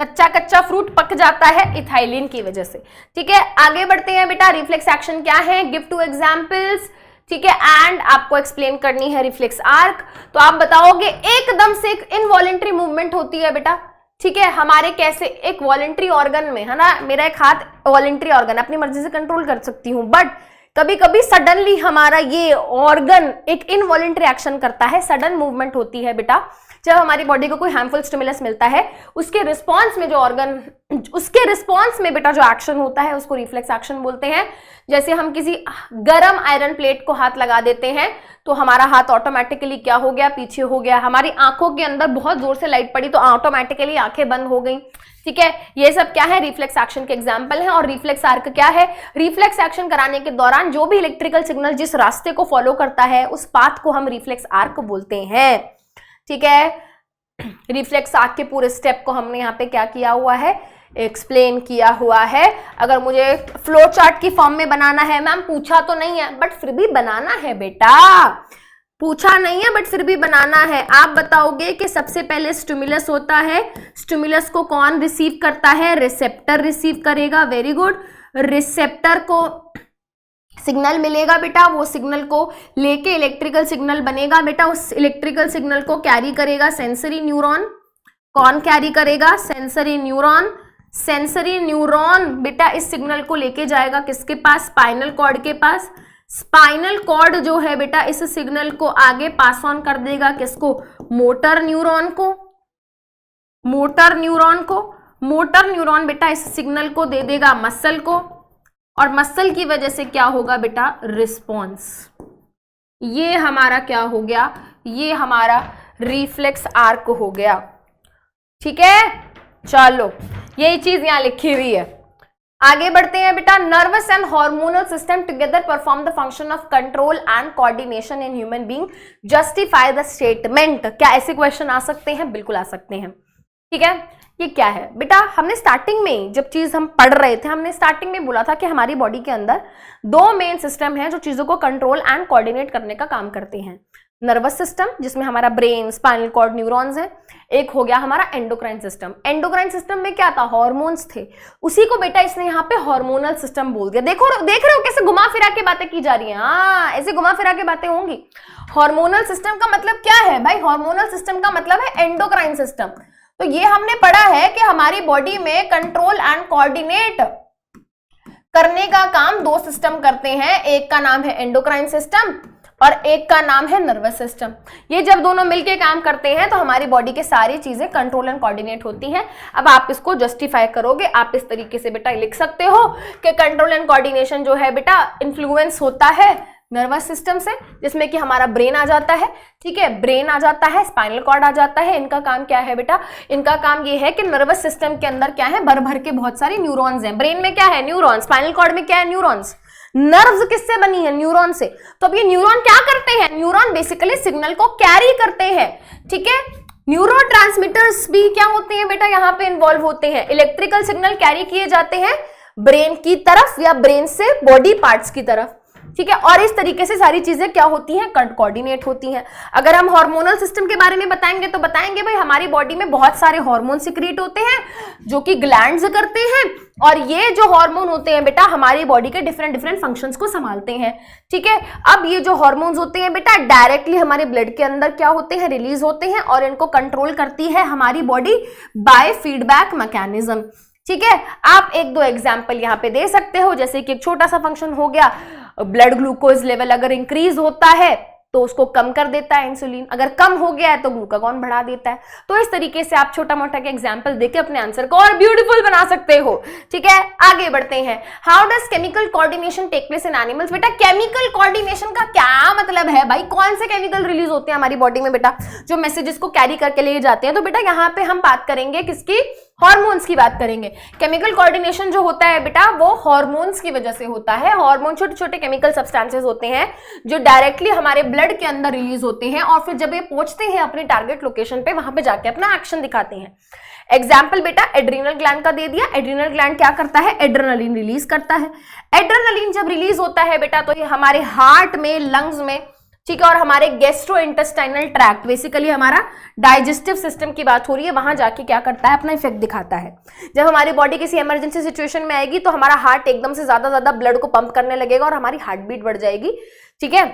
कच्चा कच्चा फ्रूट पक जाता है इथाइलिन की वजह से। ठीक है, आगे बढ़ते हैं बेटा। रिफ्लेक्स एक्शन क्या है, गिव 2 एग्जांपल्स। ठीक है, एंड आपको एक्सप्लेन करनी है रिफ्लेक्स आर्क। तो आप बताओगे एकदम से एक इनवॉलेंट्री मूवमेंट होती है बेटा। ठीक है, हमारे कैसे, एक वॉलेंट्री ऑर्गन में है ना, मेरा एक हाथ वॉलेंट्री ऑर्गन, अपनी मर्जी से कंट्रोल कर सकती हूं, बट कभी कभी सडनली हमारा ये ऑर्गन एक इनवॉलेंट्री एक्शन करता है, सडन मूवमेंट होती है बेटा। जब हमारी बॉडी को कोई हार्मफुल स्टिमुलस मिलता है, उसके रिस्पॉन्स में जो ऑर्गन, उसके रिस्पॉन्स में बेटा जो एक्शन होता है उसको रिफ्लेक्स एक्शन बोलते हैं। जैसे हम किसी गरम आयरन प्लेट को हाथ लगा देते हैं तो हमारा हाथ ऑटोमेटिकली क्या हो गया, पीछे हो गया। हमारी आंखों के अंदर बहुत जोर से लाइट पड़ी तो ऑटोमेटिकली आंखें बंद हो गई। ठीक है, ये सब क्या है, रिफ्लेक्स एक्शन के एग्जाम्पल है। और रिफ्लेक्स आर्क क्या है, रिफ्लेक्स एक्शन कराने के दौरान जो भी इलेक्ट्रिकल सिग्नल जिस रास्ते को फॉलो करता है उस पाथ को हम रिफ्लेक्स आर्क बोलते हैं। ठीक है, रिफ्लेक्स आर्क के पूरे स्टेप को हमने यहाँ पे क्या किया हुआ है, एक्सप्लेन किया हुआ है। अगर मुझे फ्लो चार्ट की फॉर्म में बनाना है, मैम पूछा तो नहीं है बट फिर भी बनाना है बेटा, पूछा नहीं है बट फिर भी बनाना है। आप बताओगे कि सबसे पहले स्टिमुलस होता है, स्टिमुलस को कौन रिसीव करता है, रिसेप्टर रिसीव करेगा। वेरी गुड, रिसेप्टर को सिग्नल मिलेगा बेटा, वो सिग्नल को लेके इलेक्ट्रिकल सिग्नल बनेगा बेटा। उस इलेक्ट्रिकल सिग्नल को कैरी करेगा सेंसरी न्यूरॉन। कौन कैरी करेगा, सेंसरी न्यूरॉन। सेंसरी न्यूरॉन बेटा इस सिग्नल को लेके जाएगा किसके पास, स्पाइनल कॉर्ड के पास। स्पाइनल कॉर्ड जो है बेटा इस सिग्नल को आगे पास ऑन कर देगा किसको, मोटर न्यूरॉन को। मोटर न्यूरॉन को, मोटर न्यूरॉन बेटा इस सिग्नल को दे देगा मसल को, और मसल की वजह से क्या होगा बेटा, रिस्पॉन्स। ये हमारा क्या हो गया, ये हमारा रिफ्लेक्स आर्क हो गया। ठीक है, चलो यही चीज यहां लिखी हुई है। आगे बढ़ते हैं बेटा। Nervous and hormonal system together perform the function of control and coordination in human being, justify the statement. क्या ऐसे क्वेश्चन आ सकते हैं, बिल्कुल आ सकते हैं। ठीक है, ये क्या है बेटा, हमने स्टार्टिंग में जब चीज हम पढ़ रहे थे, हमने स्टार्टिंग में बोला था कि हमारी बॉडी के अंदर 2 मेन सिस्टम हैं जो चीजों को कंट्रोल एंड कोऑर्डिनेट करने का काम करते हैं। नर्वस सिस्टम जिसमें हमारा ब्रेन, स्पाइनल कॉर्ड, न्यूरॉन्स है। एक हो गया हमारा एंडोक्राइन सिस्टम। एंडोक्राइन सिस्टम में क्या था, हार्मोन्स थे, उसी को बेटा इसने यहाँ पे हार्मोनल सिस्टम बोल दिया। देखो, देख रहे हो कैसे घुमा फिरा के बातें की जा रही हैं। हाँ, ऐसे घुमा फिरा के बातें होंगी। हार्मोनल सिस्टम का मतलब क्या है भाई, हार्मोनल सिस्टम का मतलब है एंडोक्राइन सिस्टम। तो ये हमने पढ़ा है कि हमारी बॉडी में कंट्रोल एंड कोऑर्डिनेट करने का काम 2 सिस्टम करते हैं। एक का नाम है एंडोक्राइन सिस्टम और एक का नाम है नर्वस सिस्टम। ये जब दोनों मिलके काम करते हैं तो हमारी बॉडी के सारी चीजें कंट्रोल एंड कोऑर्डिनेट होती हैं। अब आप इसको जस्टिफाई करोगे, आप इस तरीके से बेटा लिख सकते हो कि कंट्रोल एंड कोऑर्डिनेशन जो है बेटा इन्फ्लुएंस होता है नर्वस सिस्टम से, जिसमें कि हमारा ब्रेन आ जाता है। ठीक है, ब्रेन आ जाता है, स्पाइनल कॉर्ड आ जाता है। इनका काम क्या है बेटा, इनका काम ये है कि नर्वस सिस्टम के अंदर क्या है, भर भर के बहुत सारे न्यूरॉन्स हैं। ब्रेन में क्या है, न्यूरॉन। स्पाइनल कॉर्ड में क्या है, न्यूरॉन्स। नर्व्स किससे बनी है, न्यूरॉन से। तो अब ये न्यूरॉन क्या करते हैं, न्यूरॉन बेसिकली सिग्नल को कैरी करते हैं। ठीक है, न्यूरोट्रांसमीटर्स भी क्या होते हैं बेटा, यहाँ पे इन्वॉल्व होते हैं। इलेक्ट्रिकल सिग्नल कैरी किए जाते हैं ब्रेन की तरफ या ब्रेन से बॉडी पार्ट्स की तरफ। ठीक है, और इस तरीके से सारी चीजें क्या होती हैं, कोऑर्डिनेट होती हैं। अगर हम हार्मोनल सिस्टम के बारे में बताएंगे तो बताएंगे भाई हमारी बॉडी में बहुत सारे हार्मोन सिक्रीट होते हैं जो कि ग्लैंड्स करते हैं, और ये जो हार्मोन होते हैं बेटा हमारी बॉडी के डिफरेंट फंक्शंस को संभालते हैं। ठीक है, अब ये जो हार्मोन्स होते हैं बेटा डायरेक्टली हमारे ब्लड के अंदर क्या होते हैं, रिलीज होते हैं, और इनको कंट्रोल करती है हमारी बॉडी बाय फीडबैक मैकेनिज्म। ठीक है, आप 1-2 एग्जाम्पल यहाँ पे दे सकते हो, जैसे कि एक छोटा सा फंक्शन हो गया, ब्लड ग्लूकोज लेवल अगर इंक्रीज होता है तो उसको कम कर देता है इंसुलिन, अगर कम हो गया है तो ग्लूकागॉन बढ़ा देता है। तो इस तरीके से आप छोटा मोटा के एग्जाम्पल देके अपने आंसर को और ब्यूटीफुल बना सकते हो। ठीक है, आगे बढ़ते हैं। How does chemical coordination take place in animals. बेटा केमिकल कोऑर्डिनेशन का क्या मतलब है भाई, कौन से केमिकल रिलीज होते हैं हमारी बॉडी में बेटा जो मैसेजेस को कैरी करके ले जाते हैं। तो बेटा यहाँ पे हम बात करेंगे किसकी, हार्मोन्स की बात करेंगे। केमिकल कोऑर्डिनेशन जो होता है बेटा वो हार्मोन्स की वजह से होता है। हार्मोन छोटे छोटे केमिकल सब्सटेंसेस होते हैं जो डायरेक्टली हमारे ब्लड के अंदर रिलीज होते हैं, और फिर जब ये पहुंचते हैं अपने टारगेट लोकेशन पे, वहां पे जाके अपना एक्शन दिखाते हैं। एग्जाम्पल बेटा एड्रीनल ग्लैंड का दे दिया। एड्रीनल ग्लैंड क्या करता है, एड्रेनलिन रिलीज करता है। एड्रेनलिन जब रिलीज होता है बेटा तो ये हमारे हार्ट में, लंग्स में, ठीक है, और हमारे गैस्ट्रो इंटेस्टाइनल ट्रैक्ट, बेसिकली हमारा डाइजेस्टिव सिस्टम की बात हो रही है, वहां जाके क्या करता है, अपना इफेक्ट दिखाता है। जब हमारी बॉडी किसी इमरजेंसी सिचुएशन में आएगी तो हमारा हार्ट एकदम से ज्यादा ब्लड को पंप करने लगेगा और हमारी हार्ट बीट बढ़ जाएगी, ठीक है,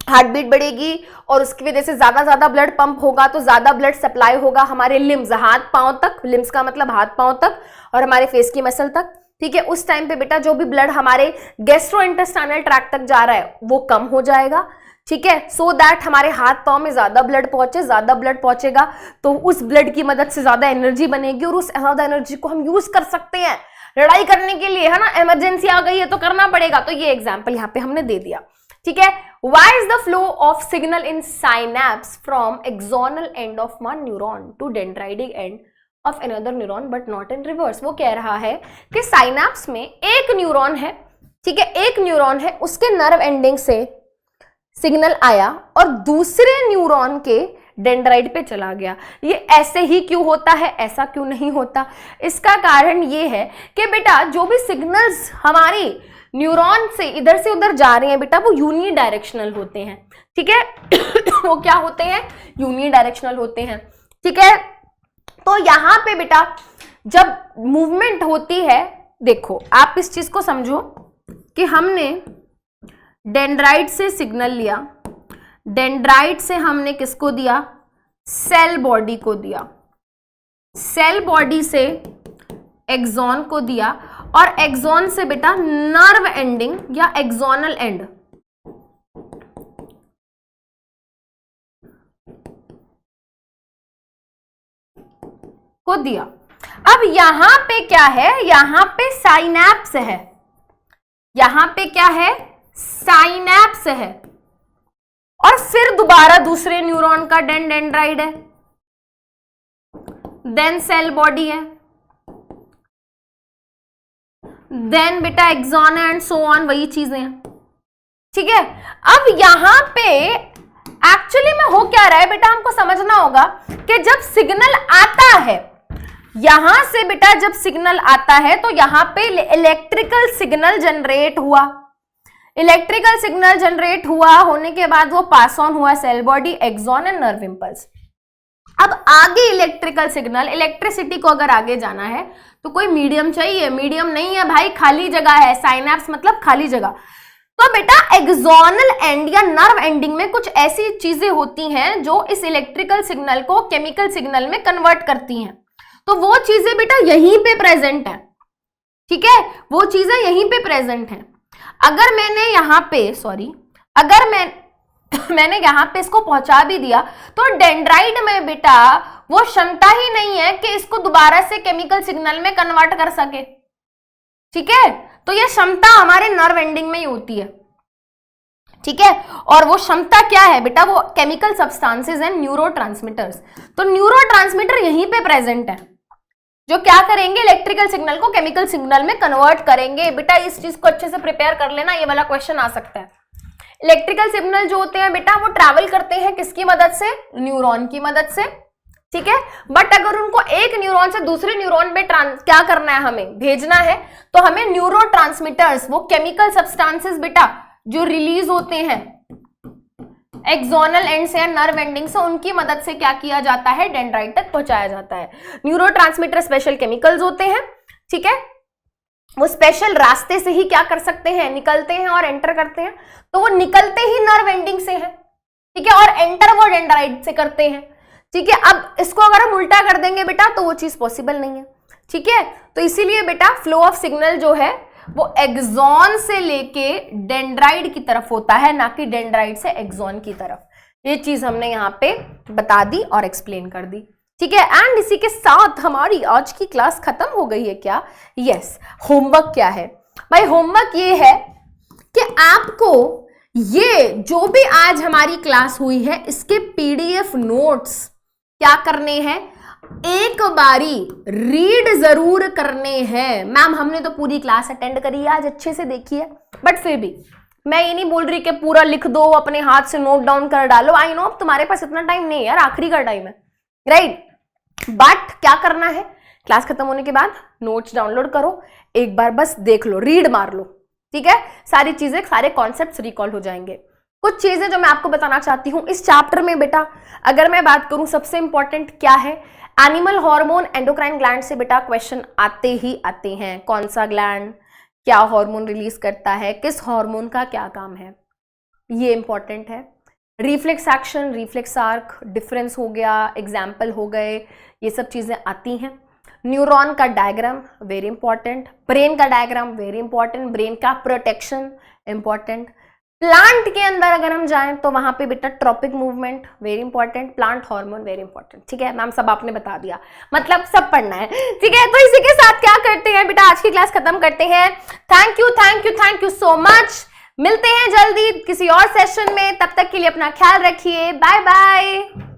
हार्ट बीट बढ़ेगी और उसकी वजह से ज्यादा ब्लड पंप होगा तो ज्यादा ब्लड सप्लाई होगा हमारे लिम्स, हाथ पांव तक, लिम्स का मतलब हाथ पांव तक और हमारे फेस की मसल तक, ठीक है। उस टाइम पे बेटा जो भी ब्लड हमारे गैस्ट्रो इंटेस्टाइनल ट्रैक्ट तक जा रहा है वो कम हो जाएगा, ठीक है, सो दैट हमारे हाथ पांव में ज्यादा ब्लड पहुंचे, ज्यादा ब्लड पहुंचेगा तो उस ब्लड की मदद से ज्यादा एनर्जी बनेगी और उस ज्यादा एनर्जी को हम यूज कर सकते हैं लड़ाई करने के लिए, है ना, इमरजेंसी आ गई है तो करना पड़ेगा। तो ये एग्जाम्पल यहाँ पे हमने दे दिया, ठीक है। Why is the flow of signal in synapse from axonal end of one neuron to dendritic end of another neuron but not in reverse? वो कह रहा है कि साइनैप्स में एक न्यूरॉन है, ठीक है, एक न्यूरॉन है, उसके नर्व एंडिंग से सिग्नल आया और दूसरे न्यूरॉन के डेंड्राइट पे चला गया। ये ऐसे ही क्यों होता है, ऐसा क्यों नहीं होता? इसका कारण ये है कि बेटा जो भी सिग्नल्स हमारी न्यूरॉन से इधर से उधर जा रहे हैं बेटा वो यूनि डायरेक्शनल होते हैं, ठीक है वो क्या होते हैं, यूनि डायरेक्शनल होते हैं, ठीक है। तो यहां पे बेटा जब मूवमेंट होती है, देखो आप इस चीज को समझो कि हमने डेंड्राइट से सिग्नल लिया, डेंड्राइट से हमने किसको दिया, सेल बॉडी को दिया, सेल बॉडी से एक्सॉन को दिया और एक्सॉन से बेटा नर्व एंडिंग या एक्सोनल एंड को दिया। अब यहां पे क्या है, यहां पे साइनैप्स है, यहां पे क्या है, साइनैप्स है और फिर दोबारा दूसरे न्यूरॉन का डेंड्राइट है, देन सेल बॉडी है, देन बेटा एक्सॉन एंड सो ऑन, वही चीजें हैं, ठीक है। अब यहां पे एक्चुअली में हो क्या रहा है बेटा, हमको समझना होगा कि जब सिग्नल आता है, यहां से बेटा जब सिग्नल आता है तो यहां पे इलेक्ट्रिकल सिग्नल जनरेट हुआ, इलेक्ट्रिकल सिग्नल जनरेट हुआ होने के बाद वो पास ऑन हुआ cell body, axon and nerve impulse. अब आगे इलेक्ट्रिकल सिग्नल, इलेक्ट्रिसिटी को अगर आगे जाना है तो कोई मीडियम चाहिए, मीडियम नहीं है भाई, खाली जगह है, साइनैप्स मतलब खाली जगह। तो बेटा एक्सोनल एंड या नर्व एंडिंग में कुछ ऐसी चीजें होती हैं जो इस इलेक्ट्रिकल सिग्नल को केमिकल सिग्नल में कन्वर्ट करती हैं, तो वो चीजें बेटा यहीं पे प्रेजेंट है, ठीक है, वो चीजें यहीं पे प्रेजेंट हैं। अगर मैंने यहां पे अगर मैंने यहां पे इसको पहुंचा भी दिया तो डेंड्राइट में बेटा वो क्षमता ही नहीं है कि इसको दोबारा से केमिकल सिग्नल में कन्वर्ट कर सके, ठीक है, तो ये क्षमता हमारे नर्व एंडिंग में ही होती है, ठीक है। और वो क्षमता क्या है बेटा, वो केमिकल सब्सटेंसेस एंड न्यूरोट्रांसमीटर्स। तो न्यूरोट्रांसमीटर यहीं पे प्रेजेंट है जो क्या करेंगे, इलेक्ट्रिकल सिग्नल को केमिकल सिग्नल में कन्वर्ट करेंगे। बेटा इस चीज को अच्छे से प्रिपेयर कर लेना, ये वाला क्वेश्चन आ सकता है। इलेक्ट्रिकल सिग्नल जो होते हैं बेटा वो ट्रैवल करते हैं किसकी मदद से, न्यूरॉन की मदद से, ठीक है। बट अगर उनको एक न्यूरॉन से दूसरे न्यूरॉन पे क्या करना है, हमें भेजना है, तो हमें न्यूरोट्रांसमीटर्स, वो केमिकल सब्सटेंसेस बेटा जो रिलीज होते हैं एक्सोनल एंड से, नर्व एंडिंग से, उनकी मदद से क्या किया जाता है, डेंड्राइट तक पहुंचाया जाता है। न्यूरोट्रांसमीटर स्पेशल केमिकल्स होते हैं, ठीक है, वो स्पेशल रास्ते से ही क्या कर सकते हैं, निकलते हैं और एंटर करते हैं। तो वो निकलते ही नर्व एंडिंग से है, ठीक है, और एंटर वो डेंड्राइट से करते हैं, ठीक है। अब इसको अगर हम उल्टा कर देंगे बेटा तो वो चीज पॉसिबल नहीं है, ठीक है। तो इसीलिए बेटा फ्लो ऑफ सिग्नल जो है वो एक्सॉन से लेके डेंड्राइट की तरफ होता है, ना कि डेंड्राइट से एक्सॉन की तरफ। ये चीज हमने यहाँ पे बता दी और एक्सप्लेन कर दी, ठीक है। एंड इसी के साथ हमारी आज की क्लास खत्म हो गई है क्या? यस। होमवर्क क्या है भाई? होमवर्क ये है कि आपको ये जो भी आज हमारी क्लास हुई है इसके पीडीएफ नोट्स क्या करने हैं, एक बारी रीड जरूर करने हैं। मैम हमने तो पूरी क्लास अटेंड करी है आज, अच्छे से देखी है, बट फिर भी मैं ये नहीं बोल रही कि पूरा लिख दो, अपने हाथ से नोट डाउन कर डालो। आई नो तुम्हारे पास इतना टाइम नहीं है यार, आखिरी का टाइम है, राइट। बट क्या करना है, क्लास खत्म होने के बाद नोट्स डाउनलोड करो, एक बार बस देख लो, रीड मार लो, ठीक है, सारी चीजें, सारे कॉन्सेप्ट्स रिकॉल हो जाएंगे। कुछ चीजें जो मैं आपको बताना चाहती हूं इस चैप्टर में बेटा, अगर मैं बात करूं सबसे इंपॉर्टेंट क्या है, एनिमल हार्मोन एंडोक्राइन ग्लैंड से बेटा क्वेश्चन आते ही आते हैं। कौन सा ग्लैंड क्या हार्मोन रिलीज करता है, किस हार्मोन का क्या काम है, ये इंपॉर्टेंट है। Reflex action, reflex arc, difference हो गया, एग्जाम्पल हो गए, ये सब चीजें आती हैं। न्यूरॉन का डायग्राम वेरी इंपॉर्टेंट, ब्रेन का डायग्राम वेरी इंपॉर्टेंट, ब्रेन का प्रोटेक्शन इंपॉर्टेंट। प्लांट के अंदर अगर हम जाएं तो वहां पे बेटा tropic movement very important, plant hormone very important, ठीक है मैम, सब आपने बता दिया, मतलब सब पढ़ना है, ठीक है। तो इसी के साथ क्या करते हैं बेटा, आज की क्लास खत्म करते हैं। Thank you thank you thank you so much, मिलते हैं जल्दी किसी और सेशन में, तब तक के लिए अपना ख्याल रखिए, बाय बाय।